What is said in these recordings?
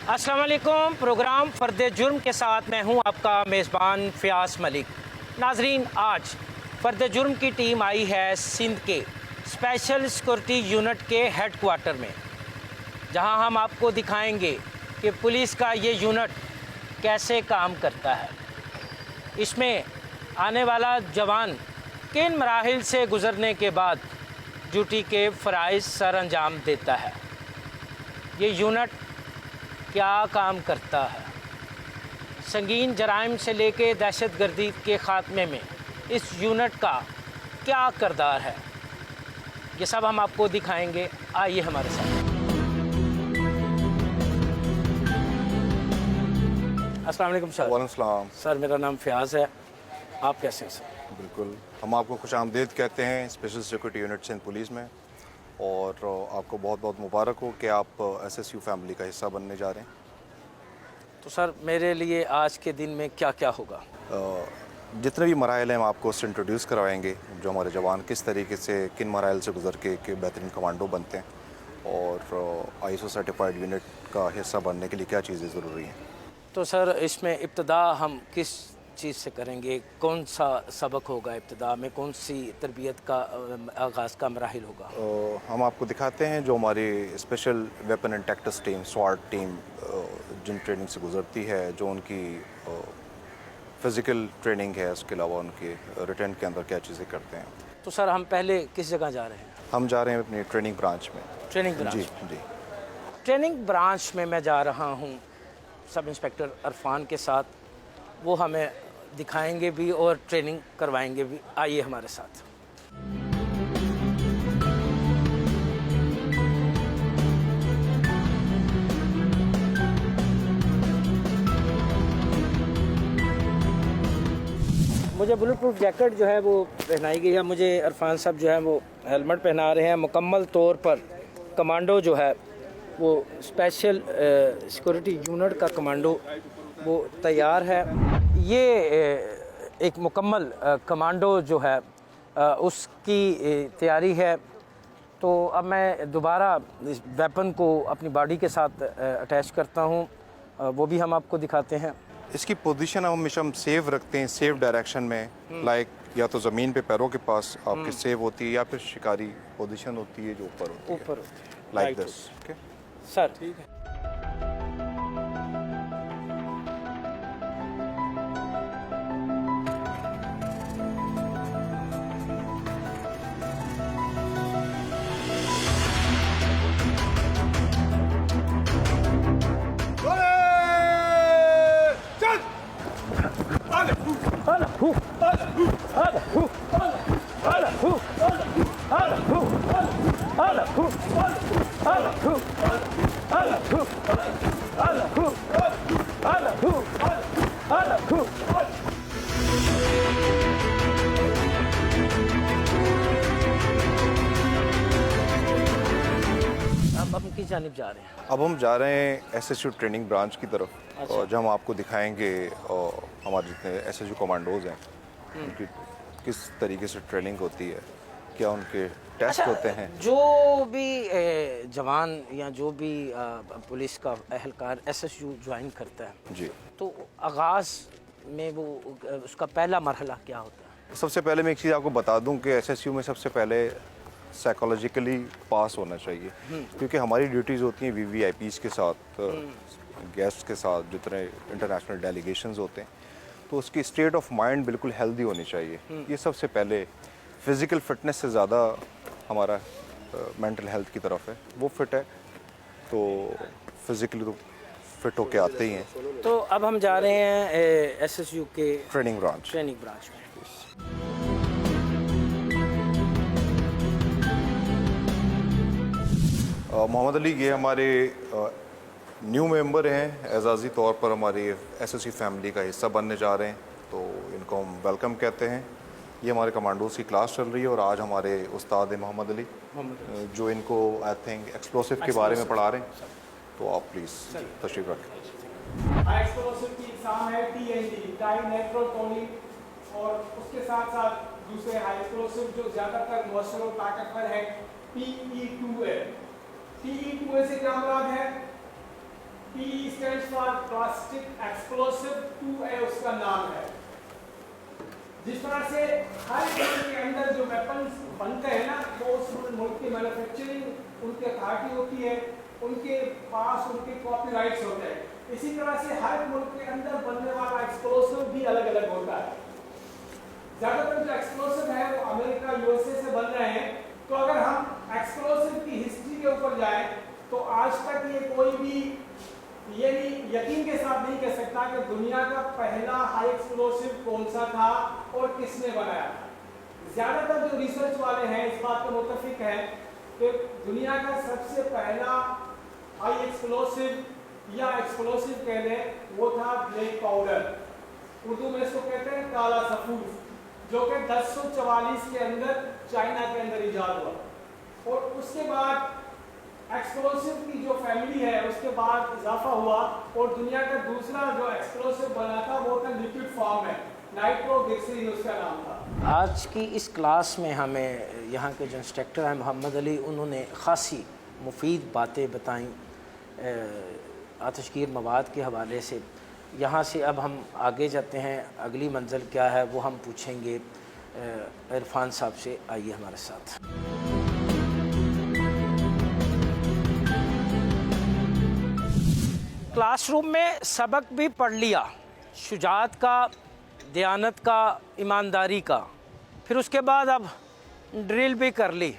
अस्सलाम वालेकुम। प्रोग्राम फ़र्द जुर्म के साथ मैं हूं आपका मेज़बान फ़याज़ मलिक। नाजरीन, आज फ़र्द जुर्म की टीम आई है सिंध के स्पेशल सिक्योरिटी यूनिट के हेड क्वार्टर में, जहां हम आपको दिखाएंगे कि पुलिस का ये यूनिट कैसे काम करता है। इसमें आने वाला जवान किन मराहिल से गुज़रने के बाद ड्यूटी के फ़राइज़ सर अंजाम देता है। ये यूनिट क्या काम करता है, संगीन जराइम से लेके दहशतगर्दी के ख़ात्मे में इस यूनिट का क्या किरदार है, ये सब हम आपको दिखाएंगे। आइए हमारे साथ। अस्सलाम वालेकुम सर। वालेकुम सलाम। सर, मेरा नाम फ़याज़ है, आप कैसे हैं सर? बिल्कुल, हम आपको खुशामदीद कहते हैं special security unit Sindh police में, और आपको बहुत बहुत मुबारक हो कि आप एसएसयू फैमिली का हिस्सा बनने जा रहे हैं। तो सर, मेरे लिए आज के दिन में क्या क्या होगा? जितने भी मराइल हैं हम आपको उससे इंट्रोड्यूस करवाएंगे, जो हमारे जवान किस तरीके से किन मराइल से गुजर के बेहतरीन कमांडो बनते हैं, और आईएसओ सर्टिफाइड यूनिट का हिस्सा बनने के लिए क्या चीज़ें ज़रूरी हैं। तो सर, इसमें इब्तिदा हम किस चीज़ से करेंगे? कौन सा सबक होगा इब्तिदा में? कौन सी तरबियत का आगाज़ का मराहिल होगा? हम आपको दिखाते हैं जो हमारी special weapon and tactics team, स्वाट टीम जिन ट्रेनिंग से गुजरती है, जो उनकी फ़िज़िकल ट्रेनिंग है, उसके अलावा उनके रिटर्न के अंदर क्या चीज़ें करते हैं। तो सर, हम पहले किस जगह जा रहे हैं? हम जा रहे हैं अपनी ट्रेनिंग ब्रांच में। Training branch? जी जी। ट्रेनिंग ब्रांच में मैं जा रहा हूँ सब इंस्पेक्टर अरफान के साथ। वो हमें दिखाएंगे भी और ट्रेनिंग करवाएंगे भी। आइए हमारे साथ। मुझे बुलेट प्रूफ जैकेट जो है वो पहनाई गई है। मुझे अरफान साहब जो है वो हेलमेट पहना रहे हैं। मुकम्मल तौर पर कमांडो जो है वो स्पेशल सिक्योरिटी यूनिट का कमांडो वो तैयार है। ये एक मुकम्मल कमांडो जो है उसकी तैयारी है। तो अब मैं दोबारा इस वेपन को अपनी बॉडी के साथ अटैच करता हूँ, वो भी हम आपको दिखाते हैं। इसकी पोजीशन हम हमेशा सेव रखते हैं, सेव डायरेक्शन में, लाइक या तो ज़मीन पे पैरों के पास आपके सेव होती है, या फिर शिकारी पोजीशन होती है जो ऊपर होती है, ऊपर लाइक दिस। ओके सर, ठीक है। अब हम किस जानिब जा रहे हैं? अब हम जा रहे हैं एसएसयू ट्रेनिंग ब्रांच की तरफ, और जब हम आपको दिखाएंगे हमारे जितने एसएसयू कमांडोज हैं उनकी किस तरीके से ट्रेनिंग होती है, क्या उनके टेस्ट होते हैं। जो भी जवान या जो भी पुलिस का एहलकार एसएसयू ज्वाइन करता है जी, तो आगाज़ में वो उसका पहला मरहला क्या होता है? सबसे पहले मैं एक चीज़ आपको बता दूं कि एसएसयू में सबसे पहले साइकोलॉजिकली पास होना चाहिए, क्योंकि हमारी ड्यूटीज़ होती हैं वीवीआईपीज़ के साथ, गेस्ट के साथ, जितने इंटरनेशनल डेलीगेशंस होते हैं, तो उसकी स्टेट ऑफ माइंड बिल्कुल हेल्दी होनी चाहिए। ये सबसे पहले फ़िज़िकल फ़िटनेस से ज़्यादा हमारा मेंटल हेल्थ की तरफ है। वो फिट है तो फिज़िकली तो फिट होके आते ही हैं। तो अब हम जा रहे हैं एसएसयू के ट्रेनिंग ब्रांच में। मोहम्मद अली, ये हमारे न्यू मेंबर हैं, एजाज़ी तौर पर हमारी एसएसयू फैमिली का हिस्सा बनने जा रहे हैं, तो इनको हम वेलकम कहते हैं। ये हमारे कमांडोज़ की क्लास चल रही है, और आज हमारे उस्ताद हैं मोहम्मद अली, जो इनको आई थिंक एक्सप्लोसिव के बारे में पढ़ा रहे हैं। तो आप प्लीज़ तशरीफ़ रखें। एक्सप्लोसिव की एग्जाम है TNT, टाई नाइट्रोटोनिक, और उसके साथ साथ दूसरे हाई एक्सप्लोसिव जो ज़्यादातर मौसर और ताकतवर है PE2A। PE2A से क्या मुराद है? PE stands for plastic explosive 2A उसका नाम है। जिस तरह से हर मुल्क के अंदर जो वेपन्स बनते हैं ना, वो उस मुल्क की मैन्युफैक्चरिंग उनके अथॉरिटी होती है, उनके पास उनके कॉपीराइट्स होते हैं। इसी तरह से हर मुल्क के अंदर बनने वाला एक्सप्लोसिव भी अलग अलग होता है। ज़्यादातर जो एक्सप्लोसिव है वो अमेरिका USA से बन रहे हैं। तो अगर हम एक्सप्लोसिव की हिस्ट्री के ऊपर जाएं तो आज तक ये कोई भी ये भी यकीन के साथ नहीं कह सकता कि दुनिया का पहला हाई एक्सप्लोसिव कौन सा था और किसने बनाया था। ज़्यादातर जो रिसर्च वाले हैं इस बात पर मुत्तफिक हैं कि दुनिया का सबसे पहला हाई एक्सप्लोसिव या एक्सप्लोसिव कह लें वो था ब्लैक पाउडर, उर्दू में इसको कहते हैं काला सफूफ, जो कि 1044 के अंदर चाइना के अंदर ईजाद हुआ। और उसके बाद एक्सप्लोसिव की जो फैमिली है उसके बाद इजाफा हुआ और दुनिया का दूसरा जो एक्सप्लोसिव बना था वो था लिक्विड फॉर्म में, नाइट्रोग्लिसरीन उसका नाम था। आज की इस क्लास में हमें यहाँ के जो इंस्ट्रक्टर हैं मोहम्मद अली, उन्होंने ख़ासी मुफीद बातें बताईं आतिशगीर मवाद के हवाले से। यहाँ से अब हम आगे जाते हैं, अगली मंजिल क्या है वो हम पूछेंगे इरफान साहब से। आइए हमारे साथ। क्लासरूम में सबक भी पढ़ लिया, शुजाअत का, दयानत का, ईमानदारी का, फिर उसके बाद अब ड्रिल भी कर ली।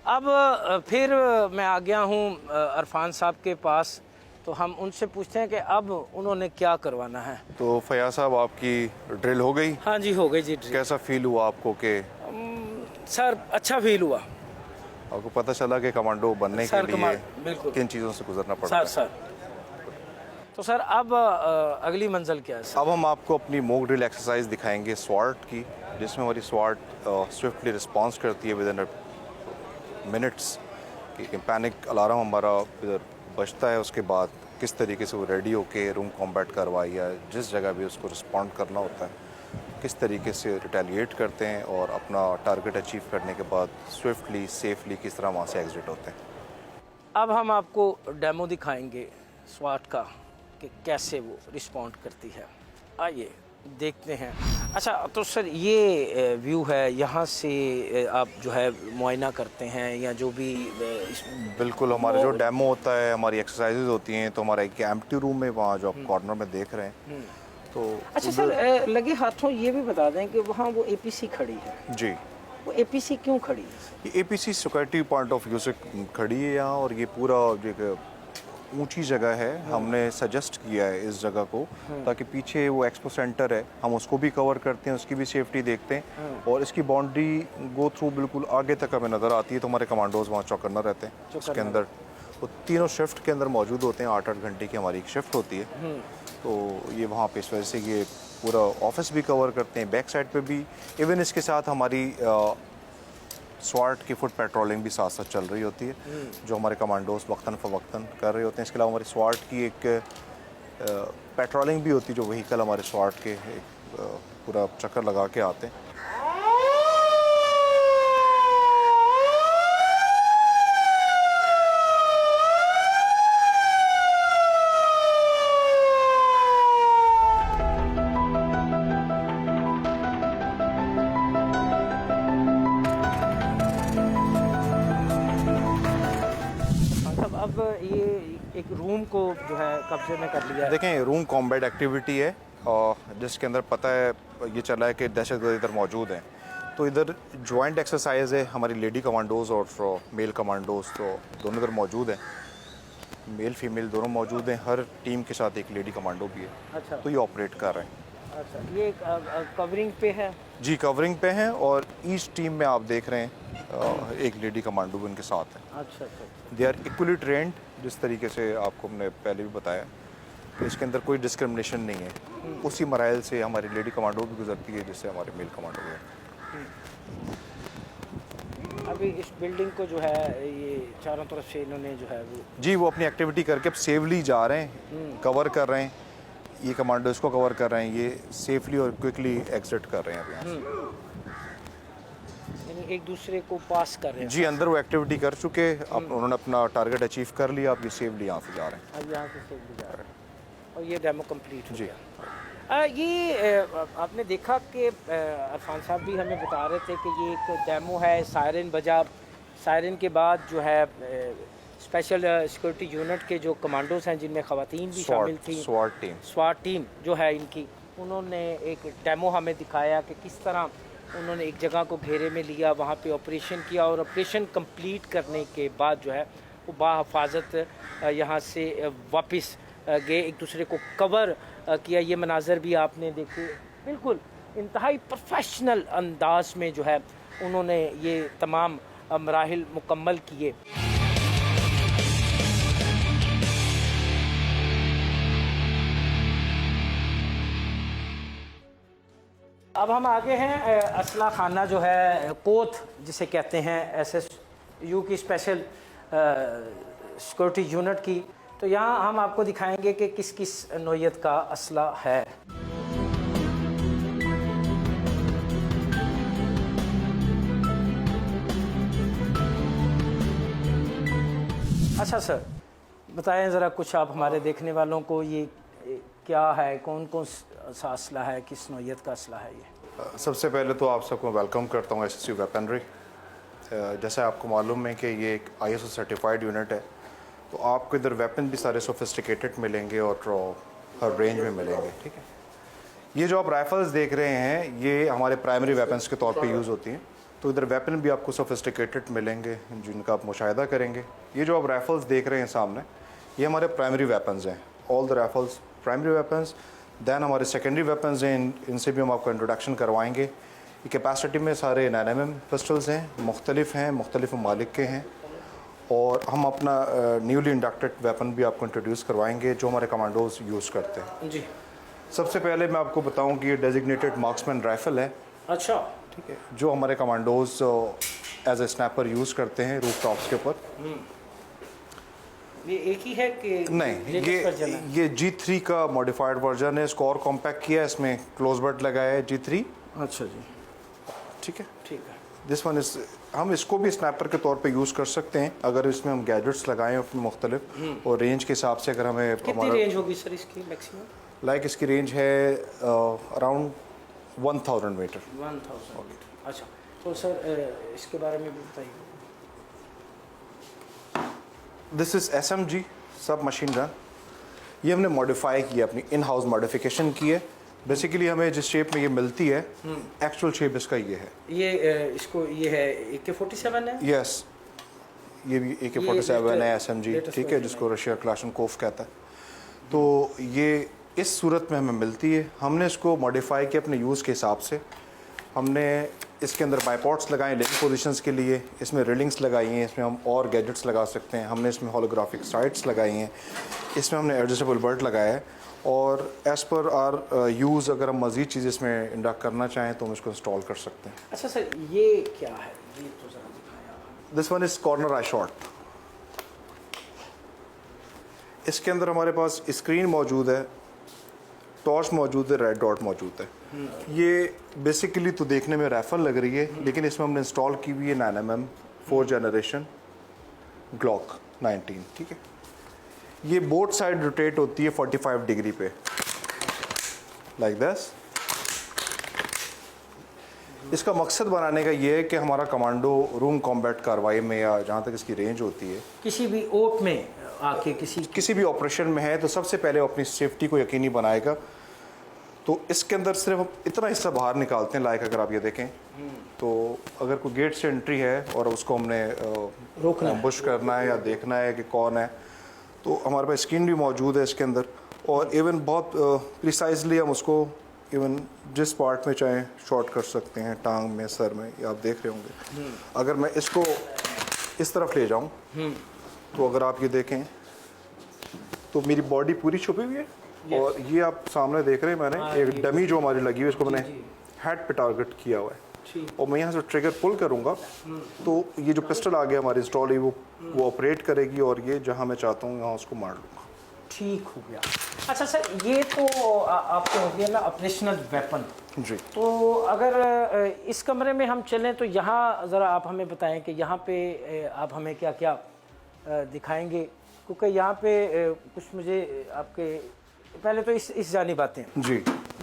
अब फिर मैं आ गया हूँ इरफान साहब के पास, तो हम उनसे पूछते हैं कि अब उन्होंने क्या करवाना है। तो फयाज साहब, आपकी ड्रिल हो गई? हाँ जी, हो गई जी ड्रिल। कैसा फील हुआ आपको कि सर अच्छा फील हुआ? आपको पता चला कि कमांडो बनने के लिए बिल्कुल किन चीज़ों से गुजरना पड़ता है? सर तो सर अब अगली मंजिल क्या है सर? अब हम आपको अपनी मॉक ड्रिल एक्सरसाइज दिखाएंगे स्वाट की, जिसमें हमारी स्वाट स्विफ्टली रिस्पॉन्स करती है विद इन मिनट्स कि पैनिक अलार्म हमारा इधर बजता है, उसके बाद किस तरीके से वो रेडी होके रूम कॉम्बैट करवाई या जिस जगह भी उसको रिस्पॉन्ड करना होता है किस तरीके से रिटेलिएट करते हैं और अपना टारगेट अचीव करने के बाद स्विफ्टली सेफली किस तरह वहाँ से एग्जिट होते हैं। अब हम आपको डेमो दिखाएंगे स्वाट का कि कैसे वो रिस्पॉन्ड करती है। आइए देखते हैं। अच्छा तो सर ये व्यू है, यहाँ से आप जो है मुआयना करते हैं या जो भी बिल्कुल, हमारा जो डेमो होता है, हमारी एक्सरसाइजेज होती हैं, तो हमारा एक एम्प्टी रूम में वहाँ जो आप कॉर्नर में देख रहे हैं तो अच्छा सर लगे हाथों ये भी बता दें कि वहाँ वो APC खड़ी है जी, वो APC क्यों खड़ी है? ये APC security point of view से खड़ी है यहाँ, और ये पूरा जो ऊंची जगह है, हमने सजेस्ट किया है इस जगह को ताकि पीछे वो एक्सपो सेंटर है हम उसको भी कवर करते हैं, उसकी भी सेफ्टी देखते हैं, और इसकी बाउंड्री गो थ्रू बिल्कुल आगे तक हमें नज़र आती है। तो हमारे कमांडोज वहाँ चौकन्ना रहते हैं, उसके अंदर वो तीनों शिफ्ट के अंदर मौजूद होते हैं। 8-8 घंटे की हमारी एक शिफ्ट होती है, तो ये वहाँ पे इस वजह से ये पूरा ऑफिस भी कवर करते हैं, बैक साइड पे भी। इवन इसके साथ हमारी स्वाट की फुट पेट्रोलिंग भी साथ साथ चल रही होती है, जो हमारे कमांडोज वक्तन फ़वक्तन कर रहे होते हैं। इसके अलावा हमारी स्वाट की एक पेट्रोलिंग भी होती है, जो व्हीकल हमारे स्वाट के पूरा चक्कर लगा के आते हैं। अब ये एक रूम को जो है कब्जे में कर लिया है। देखें, रूम कॉम्बैट एक्टिविटी है और जिसके अंदर पता है ये चला है कि दहशतगर्द इधर मौजूद हैं, तो इधर जॉइंट एक्सरसाइज है। हमारी लेडी कमांडोज और मेल कमांडोज तो दोनों इधर मौजूद हैं, मेल फीमेल दोनों मौजूद हैं। हर टीम के साथ एक लेडी कमांडो भी है। अच्छा तो ये ऑपरेट कर रहे हैं। अच्छा, ये कवरिंग पे है जी, कवरिंग पे हैं, और ईच टीम में आप देख रहे हैं एक लेडी कमांडो भी उनके साथ है। अच्छा अच्छा दे आर इक्वली ट्रेंड, जिस तरीके से आपको हमने पहले भी बताया कि इसके अंदर कोई डिस्क्रिमिनेशन नहीं है। उसी मराइल से हमारी लेडी कमांडो भी गुजरती है जिससे हमारे मेल कमांडो भी है। अभी इस बिल्डिंग को जो है ये चारों तरफ से इन्होंने जो है वो जी, वो अपनी एक्टिविटी करके अब सेफली जा रहे हैं, कवर कर रहे हैं। ये कमांडो इसको कवर कर रहे हैं, ये सेफली और क्विकली एग्जिट कर रहे हैं अब यहाँ से। यानी एक दूसरे को पास कर रहे हैं। जी, अंदर वो एक्टिविटी कर चुके, अब उन्होंने अपना टारगेट अचीव कर लिया, अब ये सेफली यहाँ से जा रहे हैं। अब यहाँ से सेफली जा रहे हैं और ये डेमो कंप्लीट हो जी। गया। आपने देखा कि अरफान साहब भी हमें बता रहे थे कि ये एक डेमो है, सायरन बजा, सायरन के बाद जो है स्पेशल सिक्योरिटी यूनिट के जो कमांडोज हैं जिनमें ख़वातीन भी शामिल थी, स्वाट टीम जो है इनकी, उन्होंने एक डेमो हमें दिखाया कि किस तरह उन्होंने एक जगह को घेरे में लिया, वहाँ पे ऑपरेशन किया और ऑपरेशन कंप्लीट करने के बाद जो है वो बाहिफाजत यहाँ से वापस गए, एक दूसरे को कवर किया। ये मनाजर भी आपने देखे, बिल्कुल इंतहाई प्रोफेशनल अंदाज में जो है उन्होंने ये तमाम मराहिल मुकम्मल किए। अब हम आगे हैं असला खाना जो है कोथ जिसे कहते हैं SSU की स्पेशल सिक्योरिटी यूनिट की। तो यहाँ हम आपको दिखाएंगे कि किस किस नौयत का असला है। अच्छा सर, बताएं ज़रा कुछ आप हमारे देखने वालों को, ये क्या है, कौन कौन सा असला है, किस नौयत का असला है ये? सबसे पहले तो आप सबको वेलकम करता हूँ SSU वेपनरी। जैसे आपको मालूम है कि ये एक ISO सर्टिफाइड यूनिट है, तो आपको इधर वेपन भी सारे सोफिस्टिकेटेड मिलेंगे और हर रेंज में मिलेंगे, ठीक है। ये जो आप राइफल्स देख रहे हैं ये हमारे प्राइमरी वेपन्स के तौर पे यूज़ होती हैं, तो इधर वेपन भी आपको सोफिस्टिकेटेड मिलेंगे जिनका आप मुशाहिदा करेंगे। ये जो आप राइफल्स देख रहे हैं सामने, ये हमारे प्राइमरी वेपन्स हैं, all the rifles primary weapons. Then हमारे सेकेंडरी वेपन्स हैं, इनसे भी हम आपको इंट्रोडक्शन करवाएंगे। ये कैपेसिटी में सारे 9mm पिस्टल्स हैं, मुख्तलिफ ममालिक के हैं, और हम अपना न्यूली इंडक्टेड वेपन भी आपको इंट्रोड्यूस करवाएंगे जो हमारे कमांडोज यूज़ करते हैं। जी, सबसे पहले मैं आपको बताऊं कि ये डेजिग्नेटेड मार्क्समैन राइफ़ल है। अच्छा, ठीक है, जो हमारे commandos as a sniper use करते हैं रूफ टॉप्स के ऊपर। ये एक ही है कि नहीं, ये G3 का मॉडिफाइड वर्जन है, इसको और कॉम्पैक्ट किया है, इसमें क्लोज बट लगाया है G3। अच्छा जी, ठीक है, ठीक है। दिस वन इस हम इसको भी स्नैपर के तौर पे यूज़ कर सकते हैं अगर इसमें हम गैजेट्स लगाएं अपने मुख्तलिफ, और रेंज के हिसाब से अगर हमें कितनी रेंज होगी सर इसकी मैक्सिमम? लाइक इसकी रेंज है अराउंड 1000 मीटर। 1000 मीटर। अच्छा, तो सर इसके बारे में भी बताइए। दिस इज़ SMG सब मशीन गन। ये हमने मॉडिफाई किया, अपनी इन हाउस मॉडिफिकेशन की है। बेसिकली हमें जिस शेप में ये मिलती है, एक्चुअल शेप इसका ये है। ये इसको ये है AK-47 है? यस, ये भी AK-47 है SMG, ठीक है, जिसको रशिया क्लाशनकोफ कहता है। तो ये इस सूरत में हमें मिलती है। हमने इसको मॉडिफाई किया अपने यूज़ के हिसाब से। हमने इसके अंदर बाईपोर्ट्स लगाए लिंक पोजीशंस के लिए, इसमें रिलिंग्स लगाई हैं, इसमें हम और गैजेट्स लगा सकते हैं। हमने इसमें होलोग्राफिक साइट्स लगाई हैं, इसमें हमने एडजस्टेबल बर्ट लगाया है, और एज़ पर आर यूज़ अगर हम मज़ीद चीज़ इसमें इंडक्ट करना चाहें तो हम इसको इंस्टॉल कर सकते हैं। अच्छा सर, ये क्या है? ये तो ज़रा दिखाया आप। This one is corner I shot. इसके अंदर हमारे पास स्क्रीन मौजूद है, टॉर्च मौजूद है, रेड डॉट मौजूद है। ये बेसिकली तो देखने में राइफल लग रही है, लेकिन इसमें हमने इंस्टॉल की हुई है 9mm 4th जनरेशन ग्लॉक 19, ठीक है। ये बोथ साइड रोटेट होती है 45 डिग्री पे, लाइक दिस। इसका मकसद बनाने का ये है कि हमारा कमांडो रूम कॉम्बैट कार्रवाई में, या जहाँ तक इसकी रेंज होती है, किसी भी ओट में आके किसी भी ऑपरेशन में है, तो सबसे पहले अपनी सेफ्टी को यकीनी बनाएगा। तो इसके अंदर सिर्फ हम इतना हिस्सा बाहर निकालते हैं, लाइक अगर आप ये देखें तो अगर कोई गेट से एंट्री है और उसको हमने रोकना बुश करना है या देखना है कि कौन है, तो हमारे पास स्क्रीन भी मौजूद है इसके अंदर, और इवन बहुत प्रिसाइजली हम उसको इवन जिस पार्ट में चाहें शॉट कर सकते हैं, टांग में, सर में, या आप देख रहे होंगे। अगर मैं इसको इस तरफ ले जाऊं तो अगर आप ये देखें तो मेरी बॉडी पूरी छुपी हुई है, और ये आप सामने देख रहे हैं मैंने एक डमी जो हमारी लगी हुई है, इसको मैंने हेड पे टारगेट किया हुआ है, और मैं यहाँ से ट्रिगर पुल करूँगा तो ये जो पिस्टल आ गया हमारी इंस्टॉल है वो ऑपरेट करेगी, और ये जहाँ मैं चाहता हूँ यहाँ उसको मार लूँगा। ठीक हो गया। अच्छा सर, ये तो आपके हो गया ना ऑपरेशनल वेपन। जी। तो अगर इस कमरे में हम चलें तो यहाँ ज़रा आप हमें बताएं कि यहाँ पे आप हमें क्या क्या दिखाएंगे, क्योंकि यहाँ पे कुछ मुझे आपके पहले तो इस जानिब आते हैं जी।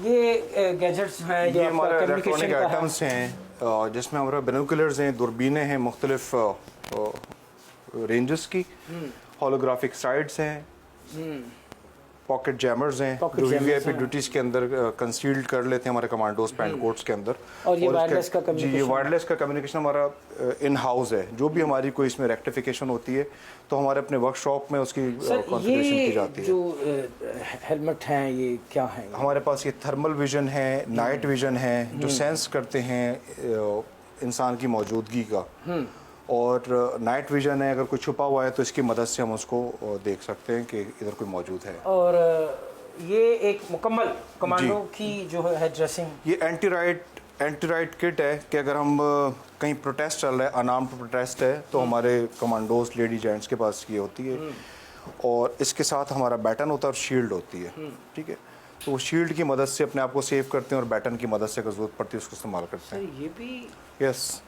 ये गैजेट्स हैं, ये आपका हमारे communication इलेक्ट्रॉनिक का है। आइटम्स हैं जिसमें हमारे बिनोकुलर्स हैं, दूरबीनें हैं मुख्तलिफ रेंजेस की, होलोग्राफिक साइट्स हैं, पॉकेट जैमर्स हैं Pocket जो jammers वीवीआईपी हैं। ड्यूटीज़ के अंदर कंसील्ड कर लेते हैं हमारे कमांडोज पैंट कोट्स के अंदर। और ये वायरलेस का जी, ये communication वायरलेस का कम्युनिकेशन हमारा इन हाउस है। जो भी हमारी कोई इसमें रेक्टिफिकेशन होती है तो हमारे अपने वर्कशॉप में उसकी सर कॉन्फ़िगरेशन की ये जाती है। जो हेलमेट हैं ये क्या हैं? हमारे पास ये थर्मल विजन है, नाइट विजन है, जो सेंस करते हैं इंसान की मौजूदगी का, और नाइट विजन है, अगर कोई छुपा हुआ है तो इसकी मदद से हम उसको देख सकते हैं कि इधर कोई मौजूद है। और ये एक मुकम्मल कमांडो की जो है ड्रेसिंग। ये एंटी राइट किट है कि अगर हम कहीं प्रोटेस्ट चल रहा है, अनार्म्ड प्रोटेस्ट है, तो हमारे कमांडोज लेडी जेंट्स के पास ये होती है, और इसके साथ हमारा बैटन होता है और शील्ड होती है। ठीक है, तो वो शील्ड की मदद से अपने आप को सेव करते हैं और बैटन की मदद से अगर जरूरत पड़ती है उसको इस्तेमाल करते हैं। ये भी yes,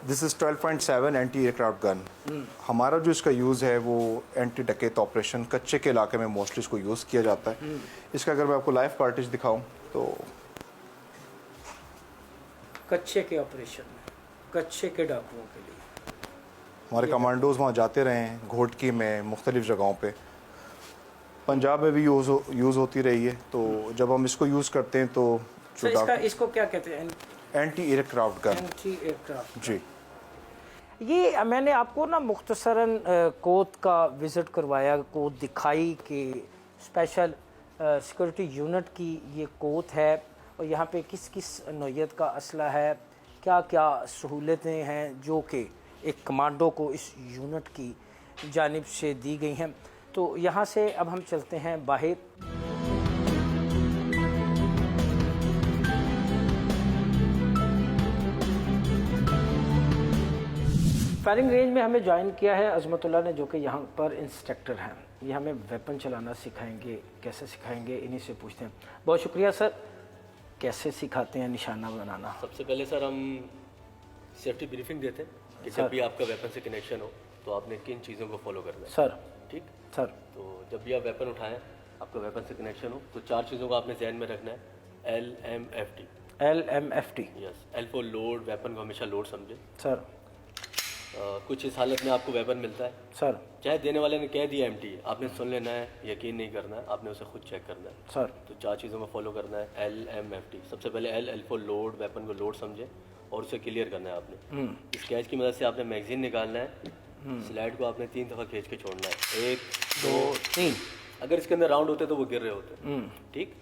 this is 12.7 anti aircraft gun. हमारा जो इसका यूज़ है वो एंटी डकैत ऑपरेशन, कच्चे के इलाके में मोस्टली इसको यूज़ किया जाता है। इसका अगर मैं आपको लाइव कार्टेज दिखाऊं तो कच्चे के ऑपरेशन में, कच्चे के डाकुओं के लिए हमारे कमांडोज वहाँ जाते रहे हैं, घोटकी में, मुख्तलिफ जगहों पे, पंजाब में भी यूज़ होती रही है। तो जब हम इसको यूज़ करते हैं तो सर इसको क्या कहते हैं? Anti aircraft gun. Anti aircraft. जी। ये मैंने आपको ना मुख्तसरन कोत का विज़िट करवाया, कोत दिखाई कि स्पेशल सिक्योरिटी यूनिट की ये कोत है और यहाँ पे किस किस नौइयत का असला है, क्या क्या सहूलतें हैं जो कि एक कमांडो को इस यूनिट की जानिब से दी गई हैं। तो यहाँ से अब हम चलते हैं बाहर। फायरिंग रेंज में हमें ज्वाइन किया है अजमतुल्लाह ने, जो कि यहाँ पर इंस्ट्रक्टर हैं। ये हमें वेपन चलाना सिखाएंगे, कैसे सिखाएंगे इन्हीं से पूछते हैं। बहुत शुक्रिया सर। कैसे सिखाते हैं निशाना बनाना? सबसे पहले सर हम सेफ्टी ब्रीफिंग देते हैं कि जब भी आपका वेपन से कनेक्शन हो तो आपने किन चीज़ों को फॉलो करना है। सर ठीक सर तो जब भी आप वेपन उठाएं, आपका वेपन से कनेक्शन हो, तो 4 चीज़ों को आपने जहन में रखना है। LMFT। LMFT। Yes, L for load, weapon को हमेशा लोड समझे। सर कुछ इस हालत में आपको वेपन मिलता है, सर चाहे देने वाले ने कह दिया एम्प्टी, आपने सुन लेना है, यकीन नहीं करना है, आपने उसे खुद चेक करना है। सर तो 4 चीज़ों को फॉलो करना है। LMFT। सबसे पहले L फॉर लोड, वेपन को लोड समझे और उसे क्लियर करना है आपने। इस कैच की मदद से आपने मैगजीन निकालना है, स्लाइड को आपने 3 दफ़ा खींच के छोड़ना है। 1 2 3। अगर इसके अंदर राउंड होते तो वो गिर रहे होते। ठीक,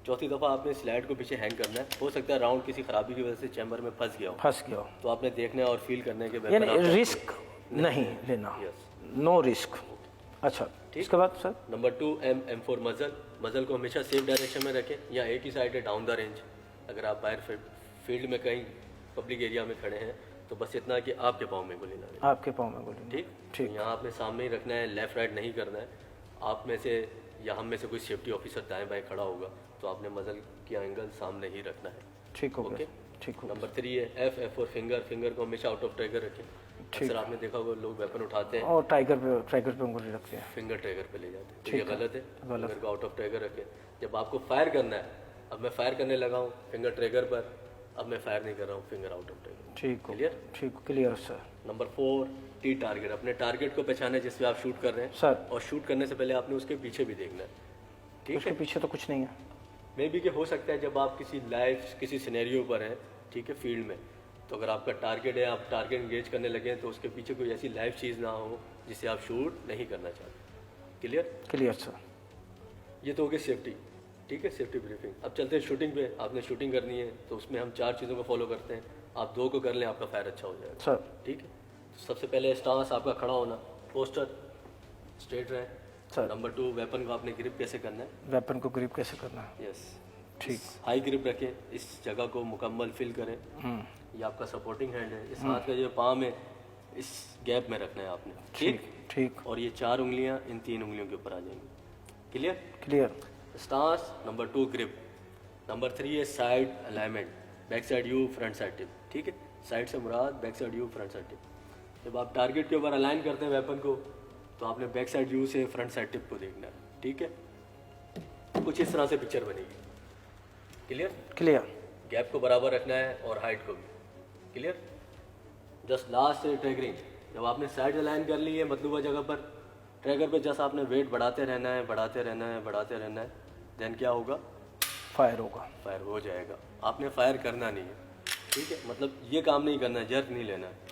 चौथी दफ़ा आपने स्लाइड को पीछे हैंग करना है। हो सकता है राउंड किसी खराबी की वजह से चैम्बर में फंस गया हो, तो आपने देखना है और फील करना है कि वेपन यानी रिस्क नहीं लेना। No risk. अच्छा, इसके बाद सर नंबर 2 M फॉर मजल। मजल को हमेशा सेफ डायरेक्शन में रखें, या एक ही साइड है डाउन द रेंज। अगर आप बाहर फील्ड में कहीं पब्लिक एरिया में खड़े हैं तो बस इतना कि आपके पाँव में गोली ना लगे। आपके पाँव में गोली। ठीक ठीक। यहाँ आपने सामने ही रखना है, लेफ्ट राइट नहीं करना है। आप में से या हम में से कोई सेफ्टी ऑफिसर दाएं बाएं खड़ा होगा तो आपने मजल की एंगल सामने ही रखना है। ठीक हो ओके, ठीक हो। नंबर 3 है F फॉर फिंगर। फिंगर को हमेशा आउट ऑफ ट्रैगर रखें। अक्सर आपने देखा होगा लोग वेपन उठाते हैं और ट्रैगर पे उंगली रखते हैं, फिंगर ट्रैगर पे ले जाते हैं, तो ये गलत है। गलत। फिंगर को आउट ऑफ ट्रैगर रखें। जब आपको फायर करना है, अब मैं फायर करने लगा हूँ फिंगर ट्रैगर पर, अब मैं फायर नहीं कर रहा हूँ, फिंगर आउट ऑफ ट्रैगर। ठीक हो। क्लियर? ठीक, clear sir. Number 4 T target. अपने टारगेट को पहचाने जिस पे आप शूट कर रहे हैं सर, और शूट करने से पहले आपने उसके पीछे भी देखना है। ठीक उसके है, पीछे तो कुछ नहीं है। मे बी कि हो सकता है जब आप किसी लाइव किसी सिनेरियो पर हैं, ठीक है, फील्ड में, तो अगर आपका टारगेट है, आप टारगेट इंगेज करने लगे तो उसके पीछे कोई ऐसी लाइव चीज़ ना हो जिसे आप शूट नहीं करना चाहते। क्लियर? Clear sir. ये तो हो गई सेफ्टी। ठीक है, सेफ्टी ब्रीफिंग। अब चलते हैं शूटिंग पे। आपने शूटिंग करनी है तो उसमें हम 4 चीज़ों को फॉलो करते हैं। आप 2 को कर लें, आपका फायर अच्छा हो जाएगा सर। ठीक है, तो सबसे पहले स्टांस आपका खड़ा होना, पोस्टर स्ट्रेट रहे सर। नंबर 2 वेपन को आपने ग्रिप कैसे करना है। वेपन को ग्रिप कैसे करना है? यस, ठीक। हाई ग्रिप रखें, इस जगह को मुकम्मल फिल करें। ये आपका सपोर्टिंग हैंड है, इस हाथ का जो पाम है इस गैप में रखना है आपने। ठीक, ठीक। और ये 4 उंगलियां इन 3 उंगलियों के ऊपर आ जाएंगी। Clear? Clear. Stance. Number 2 grip. Number 3 है sight alignment, back sight U front sight tip. ठीक है, साइड से मुराद back sight U front sight tip. जब आप टारगेट के ऊपर अलाइन करते हैं वेपन को, तो आपने बैक साइड यू से फ्रंट साइड टिप को देखना है। ठीक है, कुछ इस तरह से पिक्चर बनेगी। क्लियर? क्लियर। गैप को बराबर रखना है और हाइट को भी। क्लियर? जस्ट लास्ट से ट्रैगरिंग। जब आपने साइड अलाइन कर ली है मतलूबा जगह पर, ट्रैगर पे जस्ट आपने वेट बढ़ाते रहना है, बढ़ाते रहना है, बढ़ाते रहना है। देन क्या होगा? फायर होगा। फायर हो जाएगा। आपने फायर करना नहीं है। ठीक है, मतलब ये काम नहीं करना है, जर्क नहीं लेना है।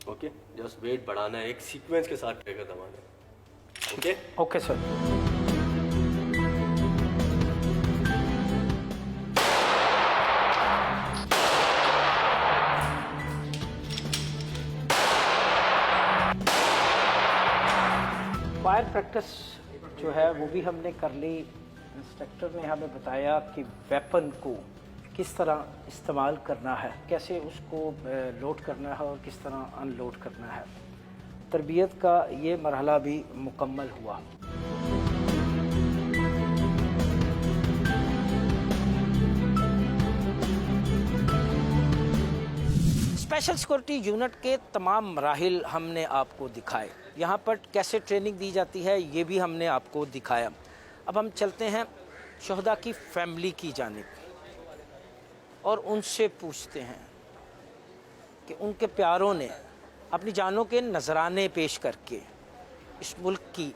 ओके, जस्ट वेट बढ़ाना है, एक सीक्वेंस के साथ ट्रैगर दबाना है। Okay okay sir. Fire practice जो है वो भी हमने कर ली। इंस्ट्रक्टर ने हमें बताया कि वेपन को किस तरह इस्तेमाल करना है, कैसे उसको लोड करना है और किस तरह अनलोड करना है। तरबियत का ये मरहला भी मुकम्मल हुआ। स्पेशल सिक्योरिटी यूनिट के तमाम मराहिल हमने आपको दिखाए। यहाँ पर कैसे ट्रेनिंग दी जाती है ये भी हमने आपको दिखाया। अब हम चलते हैं शहदा की फैमिली की जानिब और उनसे पूछते हैं कि उनके प्यारों ने अपनी जानों के नजराने पेश करके इस मुल्क की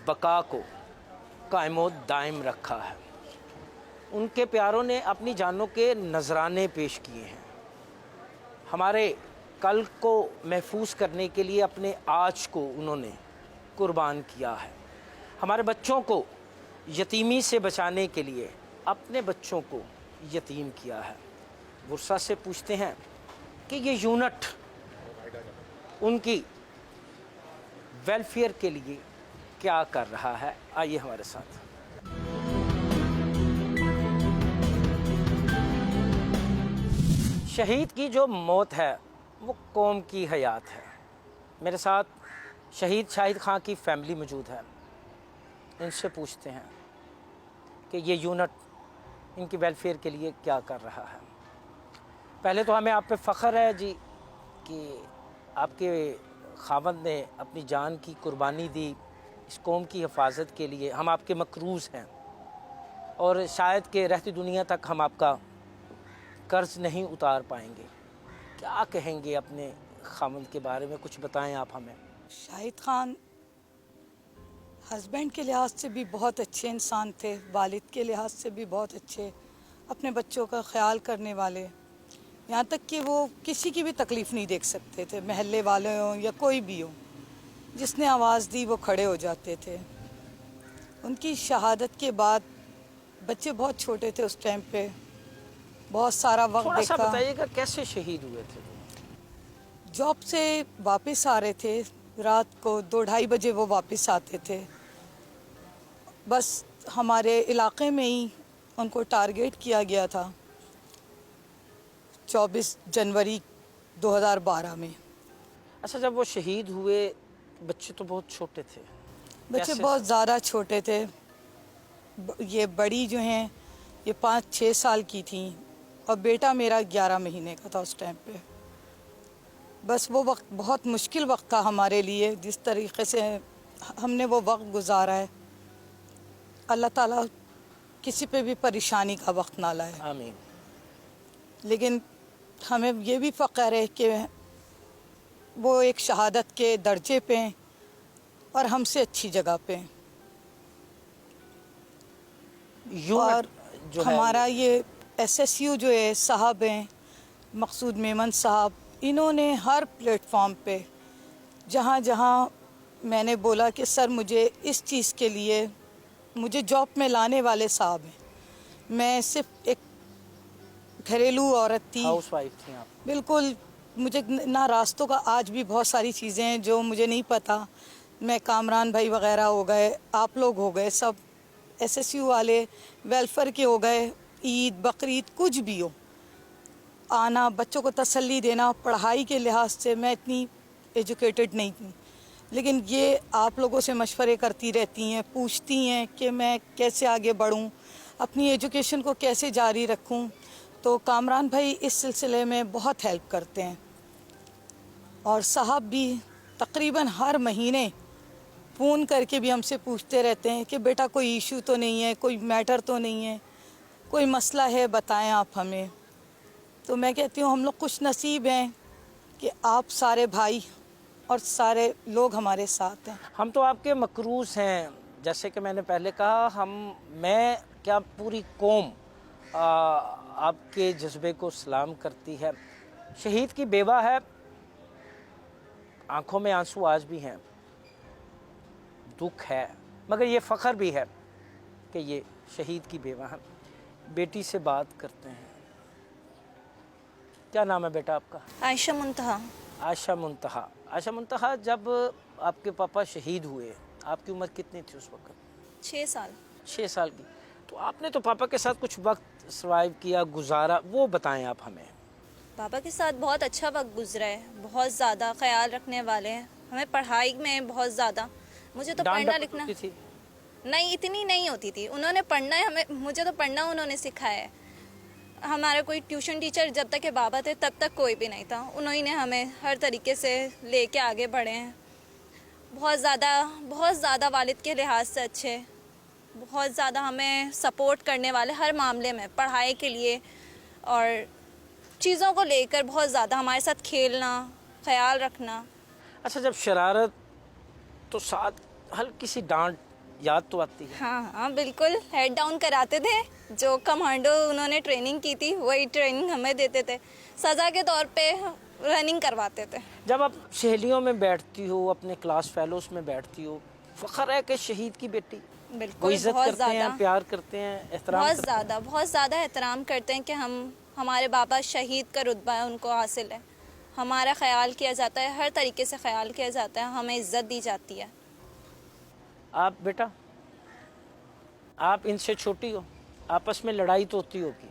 बका को कायमो दायम रखा है। उनके प्यारों ने अपनी जानों के नजराने पेश किए हैं। हमारे कल को महफूज करने के लिए अपने आज को उन्होंने कुर्बान किया है। हमारे बच्चों को यतीमी से बचाने के लिए अपने बच्चों को यतीम किया है। बुरसा से पूछते हैं कि ये यूनिट उनकी वेलफेयर के लिए क्या कर रहा है। आइए हमारे साथ। शहीद की जो मौत है वो कौम की हयात है। मेरे साथ शहीद शाहिद खां की फैमिली मौजूद है। इनसे पूछते हैं कि ये यूनिट इनकी वेलफेयर के लिए क्या कर रहा है। पहले तो हमें आप पे फ़ख्र है जी कि आपके खावंद ने अपनी जान की कुर्बानी दी इस कौम की हिफाजत के लिए। हम आपके मकरूज़ हैं और शायद कि रहती दुनिया तक हम आपका कर्ज नहीं उतार पाएंगे। क्या कहेंगे अपने खामद के बारे में, कुछ बताएं आप हमें। शाहिद खान हस्बैंड के लिहाज से भी बहुत अच्छे इंसान थे, वालिद के लिहाज से भी बहुत अच्छे, अपने बच्चों का ख्याल करने वाले। यहाँ तक कि वो किसी की भी तकलीफ़ नहीं देख सकते थे, महल्ले वाले हों या कोई भी हो, जिसने आवाज़ दी वो खड़े हो जाते थे। उनकी शहादत के बाद बच्चे बहुत छोटे थे उस टाइम पे, बहुत सारा वक्त थोड़ा सा देखा। बताइएगा कैसे शहीद हुए थे? जॉब से वापस आ रहे थे, रात को 2-2:30 बजे वो वापस आते थे। बस हमारे इलाके में ही उनको टारगेट किया गया था 24 जनवरी 2012 में। अच्छा, जब वो शहीद हुए बच्चे तो बहुत छोटे थे। बच्चे बहुत ज़्यादा छोटे थे। ये बड़ी जो हैं ये 5-6 साल की थी और बेटा मेरा 11 महीने का था उस टाइम पे। बस वो वक्त बहुत मुश्किल वक्त था हमारे लिए। जिस तरीक़े से हमने वो वक्त गुजारा है, अल्लाह ताला किसी पे भी परेशानी का वक्त ना लाए। आमीन। लेकिन हमें ये भी फ़ख्र है कि वो एक शहादत के दर्जे पे हैं और हमसे अच्छी जगह पे हैं। और जो हमारा ये SSU जो है साहब हैं, मकसूद मेमन साहब, इन्होंने हर प्लेटफॉर्म पे जहाँ जहाँ मैंने बोला कि सर मुझे इस चीज़ के लिए मुझे जॉब में लाने वाले साहब हैं। मैं सिर्फ एक घरेलू औरत थी, हाउसवाइफ थी आप। बिल्कुल मुझे ना रास्तों का आज भी बहुत सारी चीज़ें हैं जो मुझे नहीं पता। मैं कामरान भाई वगैरह हो गए, आप लोग हो गए, सब SSU वाले वेलफेयर के हो गए, ईद बकरीद कुछ भी हो, आना बच्चों को तसल्ली देना। पढ़ाई के लिहाज से मैं इतनी एजुकेटेड नहीं थी, लेकिन ये आप लोगों से मशवरे करती रहती हैं, पूछती हैं कि मैं कैसे आगे बढ़ूं, अपनी एजुकेशन को कैसे जारी रखूं। तो कामरान भाई इस सिलसिले में बहुत हेल्प करते हैं और साहब भी तकरीबन हर महीने फ़ोन करके भी हमसे पूछते रहते हैं कि बेटा कोई इशू तो नहीं है, कोई मैटर तो नहीं है, कोई मसला है बताएं आप हमें। तो मैं कहती हूँ हम लोग खुश नसीब हैं कि आप सारे भाई और सारे लोग हमारे साथ हैं। हम तो आपके मकरूज़ हैं, जैसे कि मैंने पहले कहा, मैं क्या पूरी कौम आपके जज्बे को सलाम करती है। शहीद की बेवा है, आंखों में आंसू आज भी हैं, दुख है, मगर ये फ़ख्र भी है कि ये शहीद की बेवा है। बेटी से बात करते हैं। क्या नाम है बेटा आपका? आयशा मुंतहा। आयशा मुंतहा। आयशा मुंतहा, जब आपके पापा शहीद हुए आपकी उम्र कितनी थी उस वक्त? 6 साल। 6 साल की। तो आपने तो पापा के साथ कुछ वक्त सर्वाइव किया, गुजारा, वो बताएं आप हमें। पापा के साथ बहुत अच्छा वक्त गुजरा है, बहुत ज़्यादा ख्याल रखने वाले हैं हमें, पढ़ाई में बहुत ज़्यादा। मुझे तो डांट पढ़ना डपट लिखना होती थी? नहीं, इतनी नहीं होती थी। उन्होंने पढ़ना है हमें, मुझे तो पढ़ना उन्होंने सिखाया है। हमारा कोई ट्यूशन टीचर जब तक के बाबा थे तब तक कोई भी नहीं था, उन्होंने हमें हर तरीके से लेके आगे बढ़े हैं। बहुत ज़्यादा वालिद के लिहाज से अच्छे, बहुत ज़्यादा हमें सपोर्ट करने वाले हर मामले में, पढ़ाई के लिए और चीज़ों को लेकर बहुत ज़्यादा हमारे साथ खेलना, ख्याल रखना। अच्छा, जब शरारत तो साथ हल्की सी डांट याद तो आती है? हाँ हाँ बिल्कुल, हेड डाउन कराते थे। जो कमांडो उन्होंने ट्रेनिंग की थी वही ट्रेनिंग हमें देते थे, सज़ा के तौर पे रनिंग करवाते थे। जब आप सहेलियों में बैठती हो, अपने क्लास फेलोज में बैठती हो, फ़ख्र है कि शहीद की बेटी? वो बिल्कुल, इज्जत बहुत करते हैं, ज़्यादा, प्यार करते हैं, एहतराम करते हैं? बहुत ज़्यादा एहतराम करते हैं कि हमारे बाबा शहीद का रुतबा है, उनको हासिल है। हमारा ख्याल किया जाता है, हर तरीके से ख्याल किया जाता है, हमें इज्जत दी जाती है। आप बेटा, आप इनसे छोटी हो, आपस में लड़ाई तो होती होगी?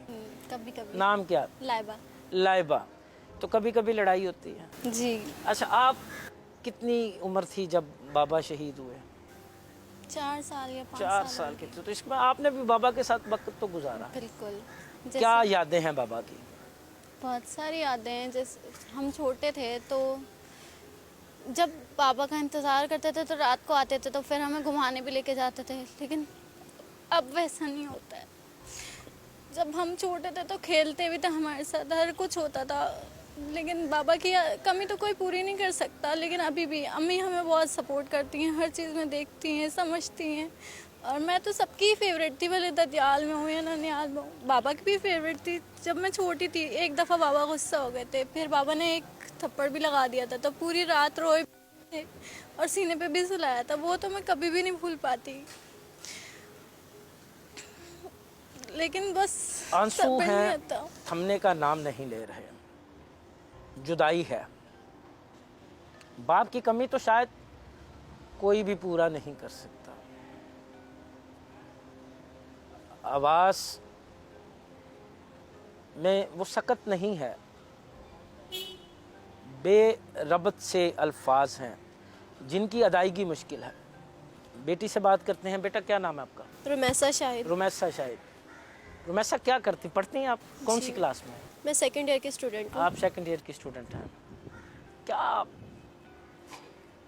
कभी कभी। नाम क्या? लाइबा। लाइबा। तो कभी कभी लड़ाई होती है? जी। अच्छा, आप कितनी उम्र थी जब बाबा शहीद हुए? 4 साल या 5 4 साल के थे। तो इसमें आपने भी बाबा के साथ वक्त तो गुजारा। बिल्कुल। क्या यादें हैं बाबा की? बहुत सारी यादें हैं। जैसे हम छोटे थे तो जब पापा का इंतज़ार करते थे तो रात को आते थे तो फिर हमें घुमाने भी लेके जाते थे, लेकिन अब वैसा नहीं होता है। जब हम छोटे थे तो खेलते भी थे हमारे साथ, हर कुछ होता था, लेकिन बाबा की कमी तो कोई पूरी नहीं कर सकता। लेकिन अभी भी अम्मी हमें बहुत सपोर्ट करती हैं, हर चीज़ में देखती हैं, समझती हैं। और मैं तो सबकी फेवरेट थी, भले ददियाल में हूँ या ननियाल में हूँ। बाबा की भी फेवरेट थी। जब मैं छोटी थी एक दफ़ा बाबा गुस्सा हो गए थे, फिर बाबा ने एक थप्पड़ भी लगा दिया था, तो पूरी रात रोए थे और सीने पे भी सुलाया था। वो तो मैं कभी भी नहीं भूल पाती। लेकिन बस आंसू सब्र नहीं हैं, आता। थमने का नाम नहीं ले रहे। जुदाई है, बाप की कमी तो शायद कोई भी पूरा नहीं कर सकता। आवाज़ में वो सकत नहीं है, बेरबत से अल्फाज हैं जिनकी अदायगी मुश्किल है। बेटी से बात करते हैं। बेटा, क्या नाम है आपका? रुमैसा शाहिद। रुमैसा शाहिद। रुमैसा, क्या करती, पढ़ती हैं आप? कौन सी क्लास में? मैं सेकंड ईयर की स्टूडेंट हूँ। आप सेकंड ईयर की स्टूडेंट हैं। क्या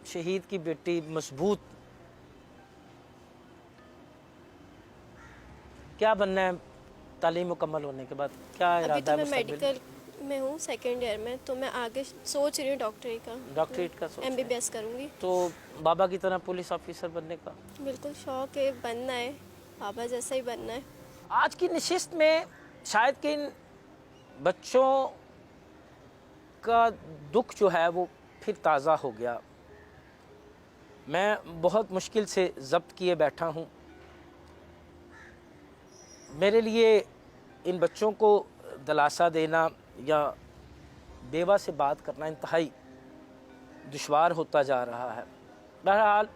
शहीद की बेटी, मजबूत, क्या बनना है तालीम मुकम्मल होने के बाद? क्या अभी इरादा तो है मैं मुस्तकबिल? मेडिकल में हूँ सेकंड ईयर में, तो मैं आगे सोच रही हूँ डॉक्टरी का, डॉक्टरेट का सोच रहे हैं। MBBS करूँगी। तो बाबा की तरह पुलिस ऑफिसर बनने का? बिल्कुल शौक है, बनना है, बाबा जैसा ही बनना है। आज की नशिस्त में शायद कि इन बच्चों का दुख जो है वो फिर ताज़ा हो गया। मैं बहुत मुश्किल से ज़ब्त किए बैठा हूँ। मेरे लिए इन बच्चों को दिलासा देना या बेवा से बात करना इंतहाई दुश्वार होता जा रहा है। बहरहाल,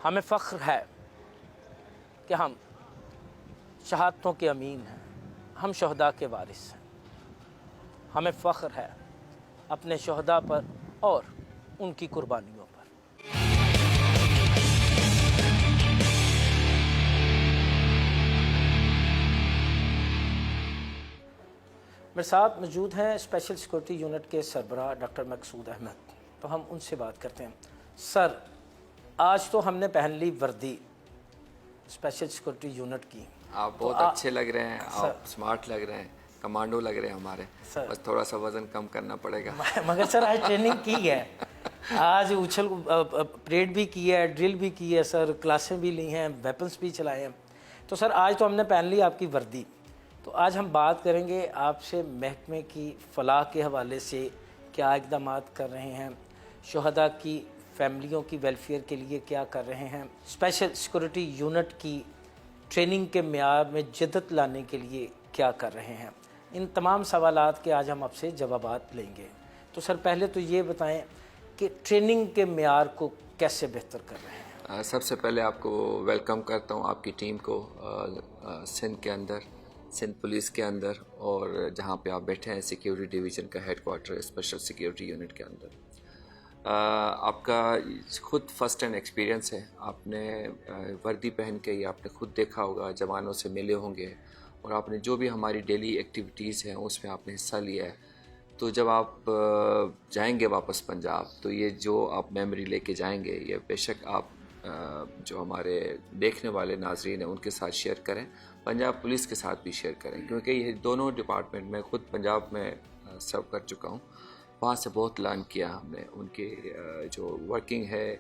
हमें फ़ख्र है कि हम शहादतों के अमीन हैं, हम शहदा के वारिस हैं। हमें फ़ख्र है अपने शहदा पर और उनकी कुर्बानियों पर। मेरे साथ मौजूद हैं स्पेशल सिक्योरिटी यूनिट के सरबराह डॉक्टर मकसूद अहमद। तो हम उनसे बात करते हैं। सर, आज तो हमने पहन ली वर्दी स्पेशल सिक्योरिटी यूनिट की। आप बहुत अच्छे लग रहे हैं, आप स्मार्ट लग रहे हैं, कमांडो लग रहे हैं हमारे। बस थोड़ा सा वजन कम करना पड़ेगा। मगर सर आज ट्रेनिंग की है, आज उछल परेड भी की है, ड्रिल भी की है सर, क्लासें भी ली हैं, वेपन्स भी चलाए हैं। तो सर आज तो हमने पहन ली आपकी वर्दी। तो आज हम बात करेंगे आपसे महकमे की फलाह के हवाले से क्या इक़दाम कर रहे हैं, शुहदा की फैमिलियों की वेलफेयर के लिए क्या कर रहे हैं, स्पेशल सिक्योरिटी यूनिट की ट्रेनिंग के मेयार में जदत लाने के लिए क्या कर रहे हैं। इन तमाम सवालात के आज हम आपसे जवाबात लेंगे। तो सर पहले तो ये बताएं कि ट्रेनिंग के मेयार को कैसे बेहतर कर रहे हैं। सबसे पहले आपको वेलकम करता हूँ आपकी टीम को सिंध के अंदर, सिंध पुलिस के अंदर, और जहाँ पे आप बैठे हैं सिक्योरिटी डिवीज़न का हेडक्वार्टर स्पेशल सिक्योरिटी यूनिट के अंदर। आपका खुद फर्स्ट हैंड एक्सपीरियंस है, आपने वर्दी पहन के ही आपने खुद देखा होगा, जवानों से मिले होंगे, और आपने जो भी हमारी डेली एक्टिविटीज़ हैं उसमें आपने हिस्सा लिया है। तो जब आप जाएंगे वापस पंजाब, तो ये जो आप मेमोरी लेके जाएंगे, ये बेशक आप जो हमारे देखने वाले नाजरीन हैं उनके साथ शेयर करें, पंजाब पुलिस के साथ भी शेयर करें, क्योंकि ये दोनों डिपार्टमेंट में खुद पंजाब में सर्व कर चुका हूँ। वहाँ से बहुत लर्न किया हमने, उनके जो वर्किंग है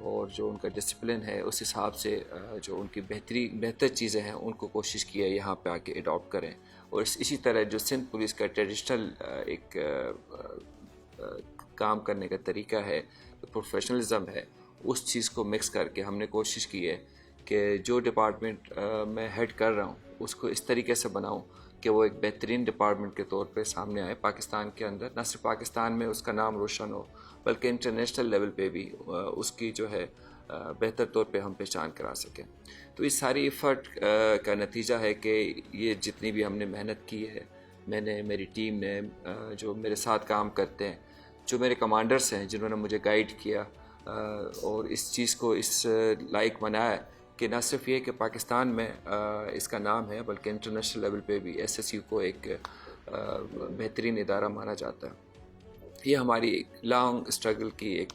और जो उनका डिसिप्लिन है, उस हिसाब से जो उनकी बेहतर चीज़ें हैं उनको कोशिश की है यहाँ पे आके अडॉप्ट करें। और इसी तरह जो सिंध पुलिस का ट्रेडिशनल एक काम करने का तरीका है, प्रोफेशनलिज्म है, उस चीज़ को मिक्स करके हमने कोशिश की है कि जो डिपार्टमेंट मैं हेड कर रहा हूँ उसको इस तरीके से बनाऊँ कि वो एक बेहतरीन डिपार्टमेंट के तौर पे सामने आए पाकिस्तान के अंदर। न सिर्फ पाकिस्तान में उसका नाम रोशन हो, बल्कि इंटरनेशनल लेवल पे भी उसकी जो है बेहतर तौर पे हम पहचान करा सकें। तो इस सारी एफर्ट का नतीजा है कि ये जितनी भी हमने मेहनत की है, मैंने, मेरी टीम ने, जो मेरे साथ काम करते हैं, जो मेरे कमांडर्स हैं जिन्होंने मुझे गाइड किया और इस चीज़ को इस लायक बनाया कि न सिर्फ ये कि पाकिस्तान में इसका नाम है, बल्कि इंटरनेशनल लेवल पे भी SSU को एक बेहतरीन इदारा माना जाता है। ये हमारी एक लॉन्ग स्ट्रगल की एक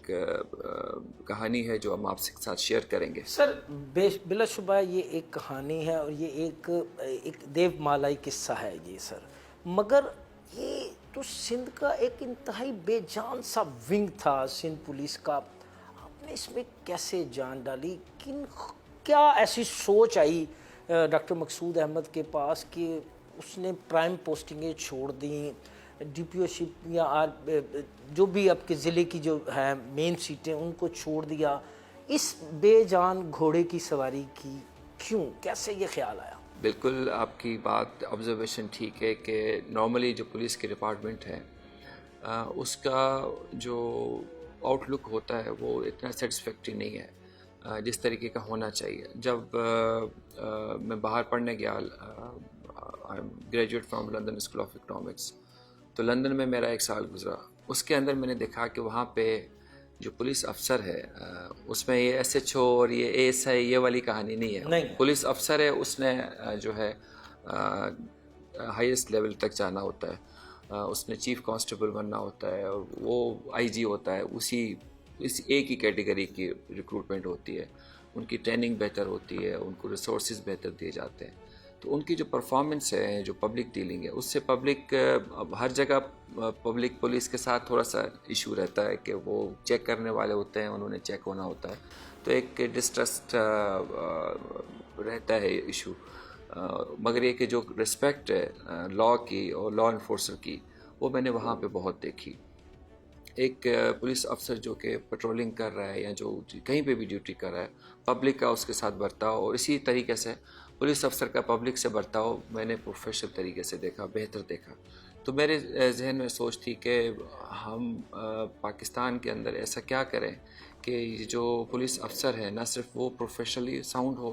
कहानी है जो हम आपसे साथ शेयर करेंगे। सर बिलाशुबा ये एक कहानी है और ये एक देवमालाई किस्सा है ये सर, मगर ये तो सिंध का एक इंतहाई बेजान सा विंग था सिंध पुलिस का। आपने इसमें कैसे जान डाली, क्या ऐसी सोच आई डॉक्टर मकसूद अहमद के पास कि उसने प्राइम पोस्टिंगें छोड़ दी, DPOशिप या जो भी आपके ज़िले की जो है मेन सीटें उनको छोड़ दिया, इस बेजान घोड़े की सवारी की क्यों, कैसे ये ख्याल आया? बिल्कुल आपकी बात, ऑब्जर्वेशन ठीक है कि नॉर्मली जो पुलिस के डिपार्टमेंट है उसका जो आउटलुक होता है वो इतना सेटिस्फैक्टरी नहीं है जिस तरीके का होना चाहिए। जब मैं बाहर पढ़ने गया, I am graduate from London school of economics, तो लंदन में मेरा 1 साल गुजरा। उसके अंदर मैंने देखा कि वहाँ पे जो पुलिस अफसर है उसमें ये SHO और ये ASI ये वाली कहानी नहीं है। पुलिस अफसर है, उसने जो है हाईएस्ट लेवल तक जाना होता है, उसने चीफ कांस्टेबल बनना होता है, और वो IG होता है, इस एक ही कैटेगरी की रिक्रूटमेंट होती है, उनकी ट्रेनिंग बेहतर होती है, उनको रिसोर्सेज बेहतर दिए जाते हैं। तो उनकी जो परफॉर्मेंस है, जो पब्लिक डीलिंग है, उससे पब्लिक हर जगह पब्लिक पुलिस के साथ थोड़ा सा इशू रहता है कि वो चेक करने वाले होते हैं, उन्होंने चेक होना होता है, तो एक डिस्ट्रस्ट रहता है इशू। मगर ये कि जो रिस्पेक्ट है लॉ की और लॉ इन्फोर्सर की, वो मैंने वहाँ पे बहुत देखी। एक पुलिस अफसर जो कि पेट्रोलिंग कर रहा है या जो कहीं पे भी ड्यूटी कर रहा है, पब्लिक का उसके साथ बर्ताव, और इसी तरीके से पुलिस अफसर का पब्लिक से बर्ताव मैंने प्रोफेशनल तरीके से देखा, बेहतर देखा। तो मेरे जहन में सोच थी कि हम पाकिस्तान के अंदर ऐसा क्या करें कि जो पुलिस अफसर है ना सिर्फ वो प्रोफेशनली साउंड हो,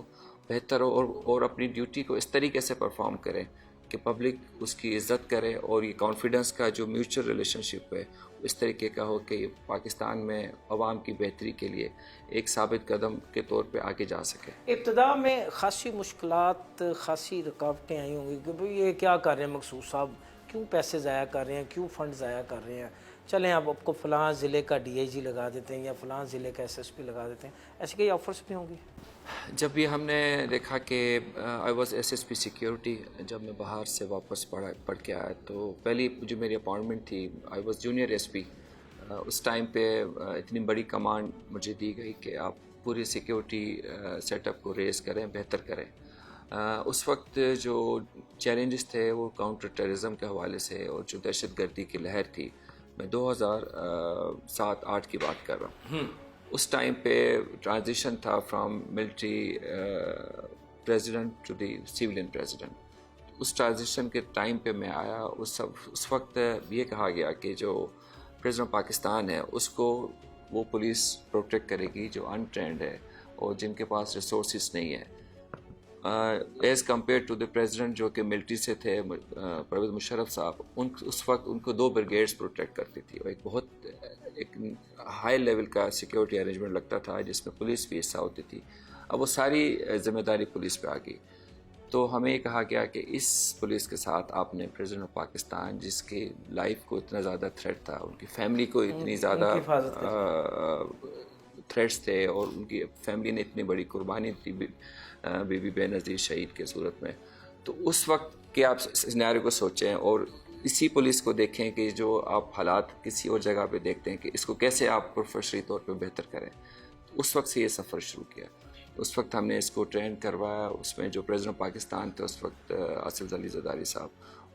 बेहतर हो, और अपनी ड्यूटी को इस तरीके से परफॉर्म करें कि पब्लिक उसकी इज़्ज़त करे, और ये कॉन्फिडेंस का जो म्यूचुअल रिलेशनशिप है इस तरीके का हो कि पाकिस्तान में अवाम की बेहतरी के लिए एक साबित कदम के तौर पे आगे जा सके। इब्तदा में खासी मुश्किलात, खासी रुकावटें आई होंगी कि भाई ये क्या कर रहे हैं मकसूद साहब, क्यों पैसे ज़ाया कर रहे हैं, क्यों फंड ज़ाया कर रहे हैं, चलें अब आपको फ़लाँ ज़िले का DIG लगा देते हैं या फ़लाँ ज़िले का SSP लगा देते हैं, ऐसी कई ऑफ़र्स भी होंगी? जब भी हमने देखा कि आई वॉज SSP सिक्योरिटी, जब मैं बाहर से वापस पढ़ के आया तो पहली जो मेरी अपॉइंटमेंट थी, आई वॉज जूनियर SP। उस टाइम पे इतनी बड़ी कमांड मुझे दी गई कि आप पूरी सिक्योरिटी सेटअप को रेज़ करें, बेहतर करें। उस वक्त जो चैलेंजेस थे वो काउंटर टेररिज्म के हवाले से और जो दहशतगर्दी की लहर थी, मैं 2007-8 की बात कर रहा हूँ। उस टाइम पे ट्रांजिशन था from military president to the civilian president. उस ट्रांजिशन के टाइम पे मैं आया, उस वक्त ये कहा गया कि जो प्रेसिडेंट पाकिस्तान है उसको वो पुलिस प्रोटेक्ट करेगी जो अनट्रेंड है और जिनके पास रिसोर्सेज नहीं है, as compare to the president जो कि मिलिट्री से थे, परवेज़ मुशर्रफ साहब। उस वक्त उनको 2 ब्रिगेड्स प्रोटेक्ट करती थी और एक हाई लेवल का सिक्योरिटी अरेंजमेंट लगता था जिसमें पुलिस भी हिस्सा होती थी। अब वो सारी जिम्मेदारी पुलिस पे आ गई। तो हमें ये कहा गया कि इस पुलिस के साथ आपने प्रेसिडेंट ऑफ पाकिस्तान, जिसकी लाइफ को इतना ज़्यादा थ्रेट था, उनकी फैमिली को इतनी ज़्यादा थ्रेट्स थे और उनकी फैमिली ने इतनी बड़ी कुर्बानी दी बीबी बेनज़ीर शहीद के सूरत में, तो उस वक्त के आप सिनेरियो को सोचें और इसी पुलिस को देखें कि जो आप हालात किसी और जगह पे देखते हैं कि इसको कैसे आप प्रोफेशनली तौर पे बेहतर करें। तो उस वक्त से ये सफ़र शुरू किया। उस वक्त हमने इसको ट्रेन करवाया। उसमें जो प्रेसिडेंट पाकिस्तान थे उस वक्त आसिफ अली ज़रदारी साहब,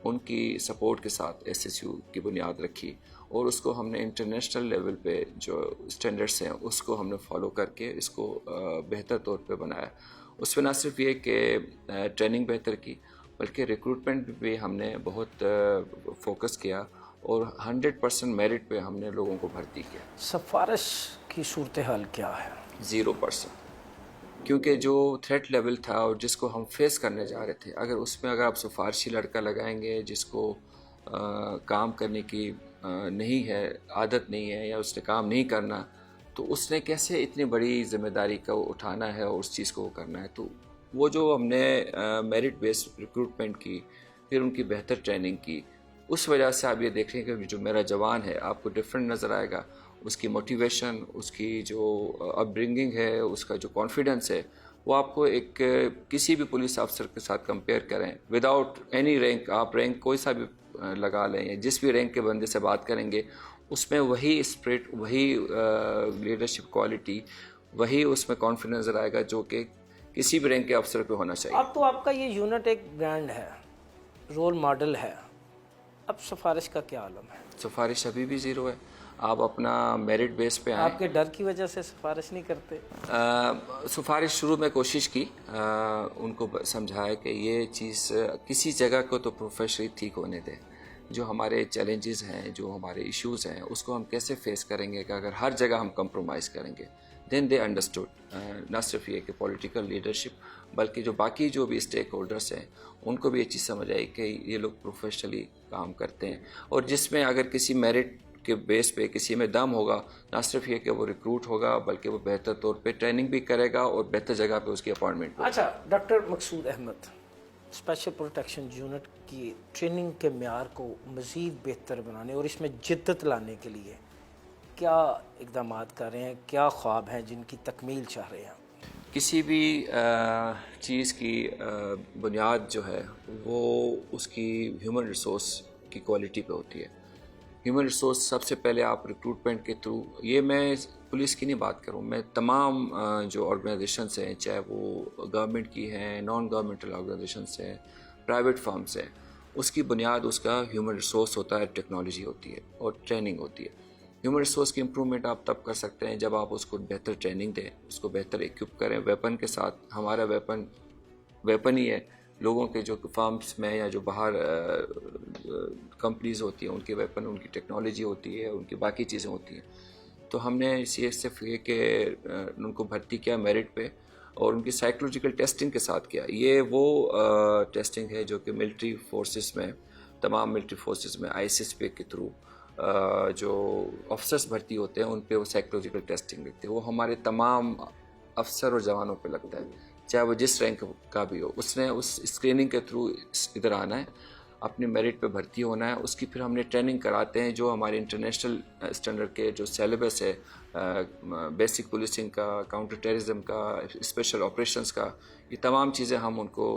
उनकी सपोर्ट के साथ SSU की बुनियाद रखी और उसको हमने इंटरनेशनल लेवल पे जो स्टैंडर्ड्स हैं उसको हमने फॉलो करके इसको बेहतर तौर पे बनाया। उसमें न सिर्फ ये कि ट्रेनिंग बेहतर की, बल्कि रिक्रूटमेंट पे हमने बहुत फोकस किया और 100% मेरिट पे हमने लोगों को भर्ती किया। सिफारिश की सूरत हाल क्या है? 0%, क्योंकि जो थ्रेट लेवल था और जिसको हम फेस करने जा रहे थे, अगर आप सिफारशी लड़का लगाएंगे जिसको काम करने की नहीं है, आदत नहीं है या उसने काम नहीं करना, तो उसने कैसे इतनी बड़ी जिम्मेदारी को उठाना है और उस चीज़ को करना है। तो वो जो हमने मेरिट बेस्ड रिक्रूटमेंट की, फिर उनकी बेहतर ट्रेनिंग की, उस वजह से आप ये देख रहे हैं कि जो मेरा जवान है आपको डिफरेंट नज़र आएगा। उसकी मोटिवेशन, उसकी जो अपब्रिंगिंग है, उसका जो कॉन्फिडेंस है, वो आपको एक किसी भी पुलिस अफसर के साथ कंपेयर करें विदाउट एनी रैंक, आप रैंक कोई सा भी लगा लें या जिस भी रैंक के बंदे से बात करेंगे उसमें वही स्पिरिट, वही लीडरशिप क्वालिटी, वही उसमें कॉन्फिडेंस नज़र आएगा जो कि किसी भी रैंक के अफसर पे होना चाहिए। अब तो आपका ये यूनिट एक ब्रांड है, रोल मॉडल है, अब सिफारिश का क्या आलम है? सिफारिश अभी भी 0 है। आप अपना मेरिट बेस पे आए। आपके डर की वजह से सिफारिश नहीं करते? सिफारिश शुरू में कोशिश की, उनको समझाया कि ये चीज़ किसी जगह को तो प्रोफेशनली ठीक होने दें, जो हमारे चैलेंजेस हैं, जो हमारे इश्यूज़ हैं, उसको हम कैसे फेस करेंगे कि अगर हर जगह हम कंप्रोमाइज़ करेंगे। देन दे अंडरस्टूड, न सिर्फ ये कि पॉलिटिकल लीडरशिप, बल्कि जो बाकी जो भी स्टेक होल्डर्स हैं उनको भी ये चीज़ समझ आई कि ये लोग प्रोफेशनली काम करते हैं और जिसमें अगर किसी मेरिट के बेस पे किसी में दम होगा, ना सिर्फ ये कि वो रिक्रूट होगा बल्कि वो बेहतर तौर पे ट्रेनिंग भी करेगा और बेहतर जगह पे उसकी अपॉइंटमेंट होगी। अच्छा, डॉक्टर मकसूद अहमद, स्पेशल प्रोटेक्शन यूनिट की ट्रेनिंग के मेयार को मज़ीद बेहतर बनाने और इसमें जिद्दत लाने के लिए क्या इक़दाम कर रहे हैं, क्या ख्वाब हैं जिनकी तकमील चाह रहे हैं? किसी भी चीज़ की बुनियाद जो है वो उसकी ह्यूमन रिसोर्स की क्वालिटी पे होती है। ह्यूमन रिसोर्स सबसे पहले आप रिक्रूटमेंट के थ्रू, ये मैं पुलिस की नहीं बात करूँ, मैं तमाम जो ऑर्गेनाइजेशंस हैं, चाहे वो गवर्नमेंट की हैं, नॉन गवर्नमेंटल ऑर्गेनाइजेशंस हैं, प्राइवेट फर्म्स हैं, उसकी बुनियाद उसका ह्यूमन रिसोर्स होता है, टेक्नोलॉजी होती है और ट्रेनिंग होती है। ह्यूमन रिसोर्स की इम्प्रूवमेंट आप तब कर सकते हैं जब आप उसको बेहतर ट्रेनिंग दें, उसको बेहतर इक्विप करें वेपन के साथ। हमारा वेपन ही है, लोगों के जो फार्म्स में या जो बाहर कंपनीज़ होती हैं उनके वेपन, उनकी टेक्नोलॉजी होती है, उनकी बाकी चीज़ें होती हैं। तो हमने CSF के उनको भर्ती किया मेरिट पे और उनकी साइकोलॉजिकल टेस्टिंग के साथ किया। ये वो टेस्टिंग है जो कि मिलिट्री फोर्सेस में, तमाम मिलिट्री फोर्सेस में ISSP के थ्रू जो ऑफिसर्स भर्ती होते हैं उन पे वो साइकोलॉजिकल टेस्टिंग लगती है। वो हमारे तमाम अफसर और जवानों पे लगता है, चाहे वो जिस रैंक का भी हो। उसने उस स्क्रीनिंग के थ्रू इधर आना है अपनी मेरिट पे भर्ती होना है, उसकी फिर हमने ट्रेनिंग कराते हैं जो हमारे इंटरनेशनल स्टैंडर्ड के जो सिलेबस है, बेसिक पुलिसिंग का, काउंटर टेररिज्म का, स्पेशल ऑपरेशंस का, ये तमाम चीज़ें हम उनको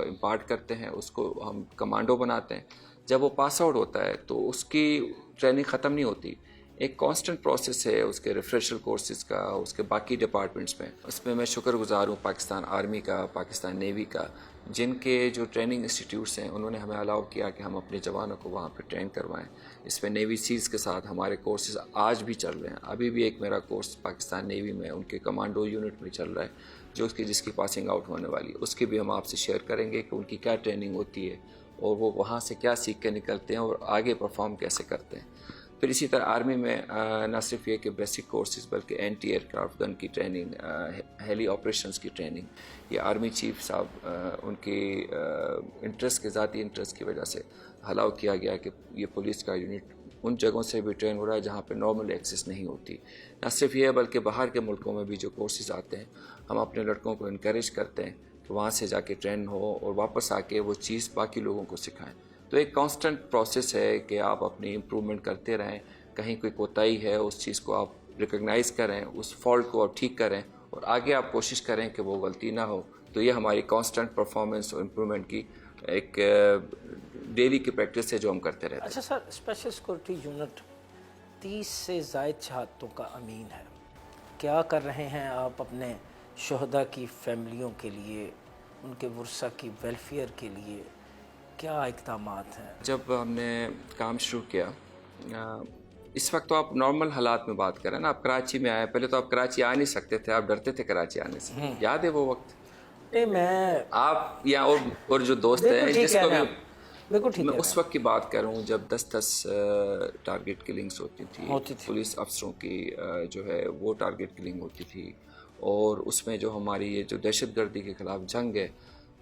इम्पार्ट करते हैं, उसको हम कमांडो बनाते हैं। जब वो पास आउट होता है तो उसकी ट्रेनिंग ख़त्म नहीं होती, एक कांस्टेंट प्रोसेस है उसके रिफ्रेशर कोर्सेज का, उसके बाकी डिपार्टमेंट्स में। उसमें मैं शुक्रगुजार हूँ पाकिस्तान आर्मी का, पाकिस्तान नेवी का, जिनके जो ट्रेनिंग इंस्टीट्यूट्स हैं उन्होंने हमें अलाउ किया कि हम अपने जवानों को वहाँ पे ट्रेन करवाएं। इसमें नेवी सील्स के साथ हमारे कोर्सेज आज भी चल रहे हैं। अभी भी एक मेरा कोर्स पाकिस्तान नेवी में उनके कमांडो यूनिट में चल रहा है जिसकी पासिंग आउट होने वाली है। उसकी भी हम आपसे शेयर करेंगे कि उनकी क्या ट्रेनिंग होती है और वो वहाँ से क्या सीख के निकलते हैं और आगे परफॉर्म कैसे करते हैं। फिर इसी तरह आर्मी में न सिर्फ ये कि बेसिक कोर्सेज बल्कि एंटी एयरक्राफ्ट गन की ट्रेनिंग, हेली ऑपरेशंस की ट्रेनिंग, ये आर्मी चीफ साहब उनके इंटरेस्ट के ज़ाती इंटरेस्ट की वजह से अलाउ किया गया कि ये पुलिस का यूनिट उन जगहों से भी ट्रेन हो रहा है जहाँ पे नॉर्मल एक्सेस नहीं होती। न सिर्फ ये बल्कि बाहर के मुल्कों में भी जो कोर्सेज आते हैं हम अपने लड़कों को इनकरेज करते हैं कि वहाँ से जाके ट्रेन हो और वापस आके वो चीज़ बाकी लोगों को सिखाएं। तो एक कांस्टेंट प्रोसेस है कि आप अपनी इम्प्रूवमेंट करते रहें, कहीं कोई कोताही है उस चीज़ को आप रिकग्नाइज़ करें, उस फॉल्ट को आप ठीक करें और आगे आप कोशिश करें कि वो गलती ना हो। तो ये हमारी कांस्टेंट परफॉर्मेंस और इम्प्रूवमेंट की एक डेली की प्रैक्टिस है जो हम करते रहते हैं। अच्छा सर, स्पेशल सिक्योरिटी यूनिट 30 से ज़ायद शहादतों का अमीन है, क्या कर रहे हैं आप अपने शहदा की फैमिलियों के लिए, उनके वर्सा की वेलफेयर के लिए, क्या इक़दामात हैं? जब हमने काम शुरू किया, इस वक्त तो आप नॉर्मल हालात में बात करें ना, आप कराची में आए, पहले तो आप कराची आ नहीं सकते थे, आप डरते थे कराची आने से, याद है वो वक्त? नहीं, मैं आप या और जो दोस्त हैं जिसको भी, बिल्कुल ठीक मैं उस वक्त की बात कर रहा हूँ जब 10-10 टारगेट किलिंग्स होती थी पुलिस अफसरों की, जो है वो टारगेट किलिंग होती थी। और उसमें जो हमारी ये जो दहशतगर्दी के ख़िलाफ़ जंग है,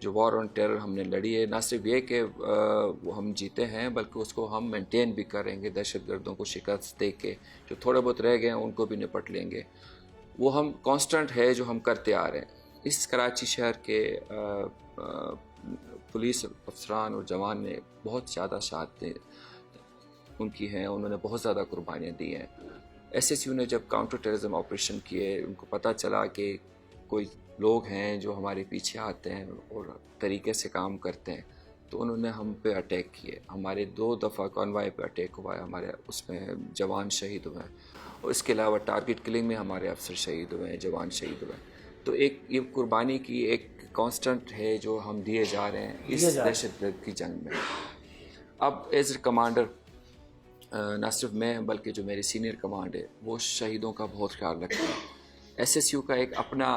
जो वॉर ऑन टेरर हमने लड़ी है, ना सिर्फ ये कि वो हम जीते हैं बल्कि उसको हम मेंटेन भी करेंगे, दहशतगर्दों को शिकस्त दे के जो थोड़े बहुत रह गए हैं उनको भी निपट लेंगे। वो हम कांस्टेंट है जो हम करते आ रहे हैं। इस कराची शहर के पुलिस अफसरान और जवान ने बहुत ज़्यादा शहादतें उनकी हैं, उन्होंने बहुत ज़्यादा कुर्बानियाँ दी हैं। SSU ने जब काउंटर टेररिज्म ऑपरेशन किए, उनको पता चला कि कोई लोग हैं जो हमारे पीछे आते हैं और तरीके से काम करते हैं, तो उन्होंने हम पे अटैक किए। हमारे 2 दफ़ा कॉन्वाय पे अटैक हुआ है, हमारे उसमें जवान शहीद हुए हैं और इसके अलावा टारगेट किलिंग में हमारे अफसर शहीद हुए हैं, जवान शहीद हुए हैं। तो एक ये कुर्बानी की एक कांस्टेंट है जो हम दिए जा रहे हैं इस दहशतगर्द की जंग में। अब एज ए कमांडर न सिर्फ मैं बल्कि जो मेरी सीनियर कमांड है वो शहीदों का बहुत ख्याल रखते हैं। SSU का एक अपना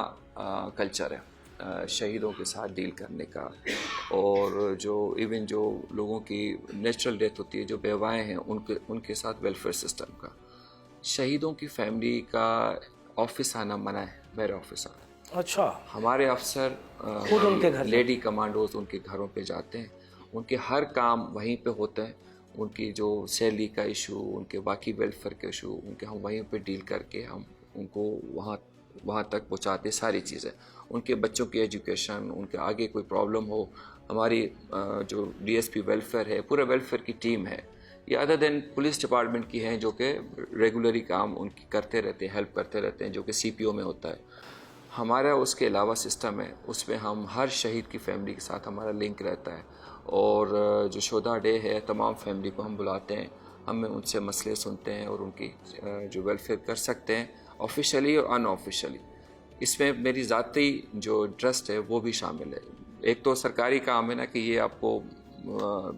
कल्चर है शहीदों के साथ डील करने का, और जो इवन जो लोगों की नेचुरल डेथ होती है, जो बेवाएँ हैं, उनके साथ वेलफेयर सिस्टम का। शहीदों की फैमिली का ऑफिस आना मना है, मेरे ऑफिस आना। अच्छा, हमारे अफसर खुद उनके घर, लेडी कमांडोज उनके घरों पे जाते हैं, उनके हर काम वहीं पे होते हैं। उनकी जो सैलरी का इशू, उनके बाकी वेलफेयर के इशू, उनके हम वहीं पे डील करके हम उनको वहाँ तक पहुँचाते सारी चीज़ें। उनके बच्चों की एजुकेशन, उनके आगे कोई प्रॉब्लम हो, हमारी जो DSP वेलफेयर है, पूरे वेलफेयर की टीम है, ये अदर देन पुलिस डिपार्टमेंट की हैं जो कि रेगुलरली काम उनकी करते रहते हैं, हेल्प करते रहते हैं, जो कि CPO में होता है। हमारा उसके अलावा सिस्टम है, उसमें हम हर शहीद की फैमिली के साथ हमारा लिंक रहता है, और जो शोधा डे है तमाम फैमिली को हम बुलाते हैं, हमें उनसे मसले सुनते हैं और उनकी जो वेलफेयर कर सकते हैं ऑफिशियली और अनऑफिशियली। इसमें मेरी ज़ाती जो इंटरेस्ट है वो भी शामिल है। एक तो सरकारी काम है ना कि ये आपको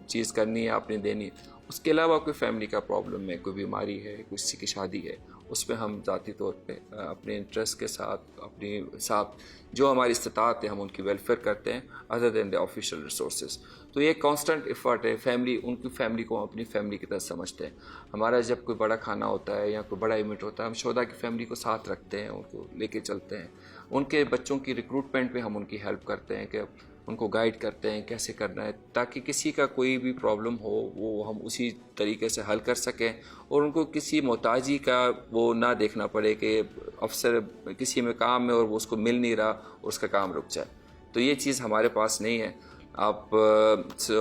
चीज़ करनी है, आपने देनी है, उसके अलावा कोई फैमिली का प्रॉब्लम है, कोई बीमारी है, किसी की शादी है, उसमें हम ज़ाती तौर पे अपने इंटरेस्ट के साथ अपनी साथ जो हमारी इस्तात है हम उनकी वेलफेयर करते हैं other than the official resources. तो ये कांस्टेंट एफर्ट है। फैमिली, उनकी फैमिली को हम अपनी फैमिली की तरह समझते हैं। हमारा जब कोई बड़ा खाना होता है या कोई बड़ा इवेंट होता है, हम शोधा की फैमिली को साथ रखते हैं, उनको लेके चलते हैं। उनके बच्चों की रिक्रूटमेंट में हम उनकी हेल्प करते हैं कि उनको गाइड करते हैं कैसे करना है, ताकि किसी का कोई भी प्रॉब्लम हो वो हम उसी तरीके से हल कर सकें और उनको किसी मोहताजी का वो ना देखना पड़े कि अफसर किसी में काम है और वो उसको मिल नहीं रहा और उसका काम रुक जाए। तो ये चीज़ हमारे पास नहीं है। आप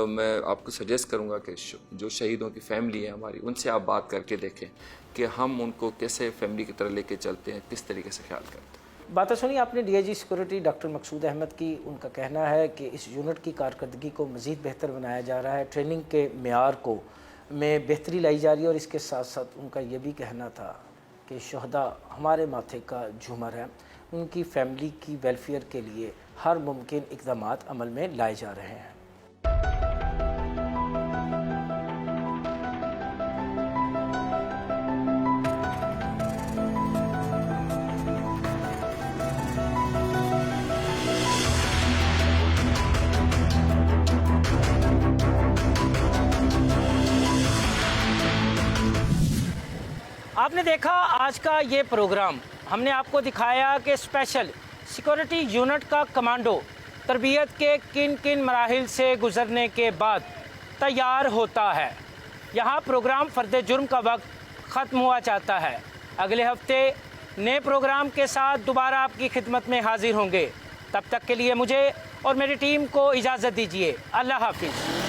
मैं आपको सजेस्ट करूंगा कि जो शहीदों की फैमिली है हमारी, उनसे आप बात करके देखें कि हम उनको कैसे फैमिली की तरह लेके चलते हैं, किस तरीके से ख्याल करते हैं। बातें सुनी आपने डीआईजी सिक्योरिटी डॉक्टर मकसूद अहमद की। उनका कहना है कि इस यूनिट की कारकर्दगी को मज़ीद बेहतर बनाया जा रहा है, ट्रेनिंग के मेयार को में बेहतरी लाई जा रही है, और इसके साथ साथ उनका ये भी कहना था कि शहदा हमारे माथे का झूमर है, उनकी फैमिली की वेलफेयर के लिए हर मुमकिन इक़दामात अमल में लाए जा रहे हैं। आपने देखा आज का ये प्रोग्राम, हमने आपको दिखाया कि स्पेशल सिक्योरिटी यूनिट का कमांडो तरबियत के किन किन मराहिल से गुजरने के बाद तैयार होता है। यहाँ प्रोग्राम फ़र्द जुर्म का वक्त ख़त्म हुआ चाहता है। अगले हफ्ते नए प्रोग्राम के साथ दोबारा आपकी खिदमत में हाजिर होंगे। तब तक के लिए मुझे और मेरी टीम को इजाज़त दीजिए। अल्लाह हाफिज़।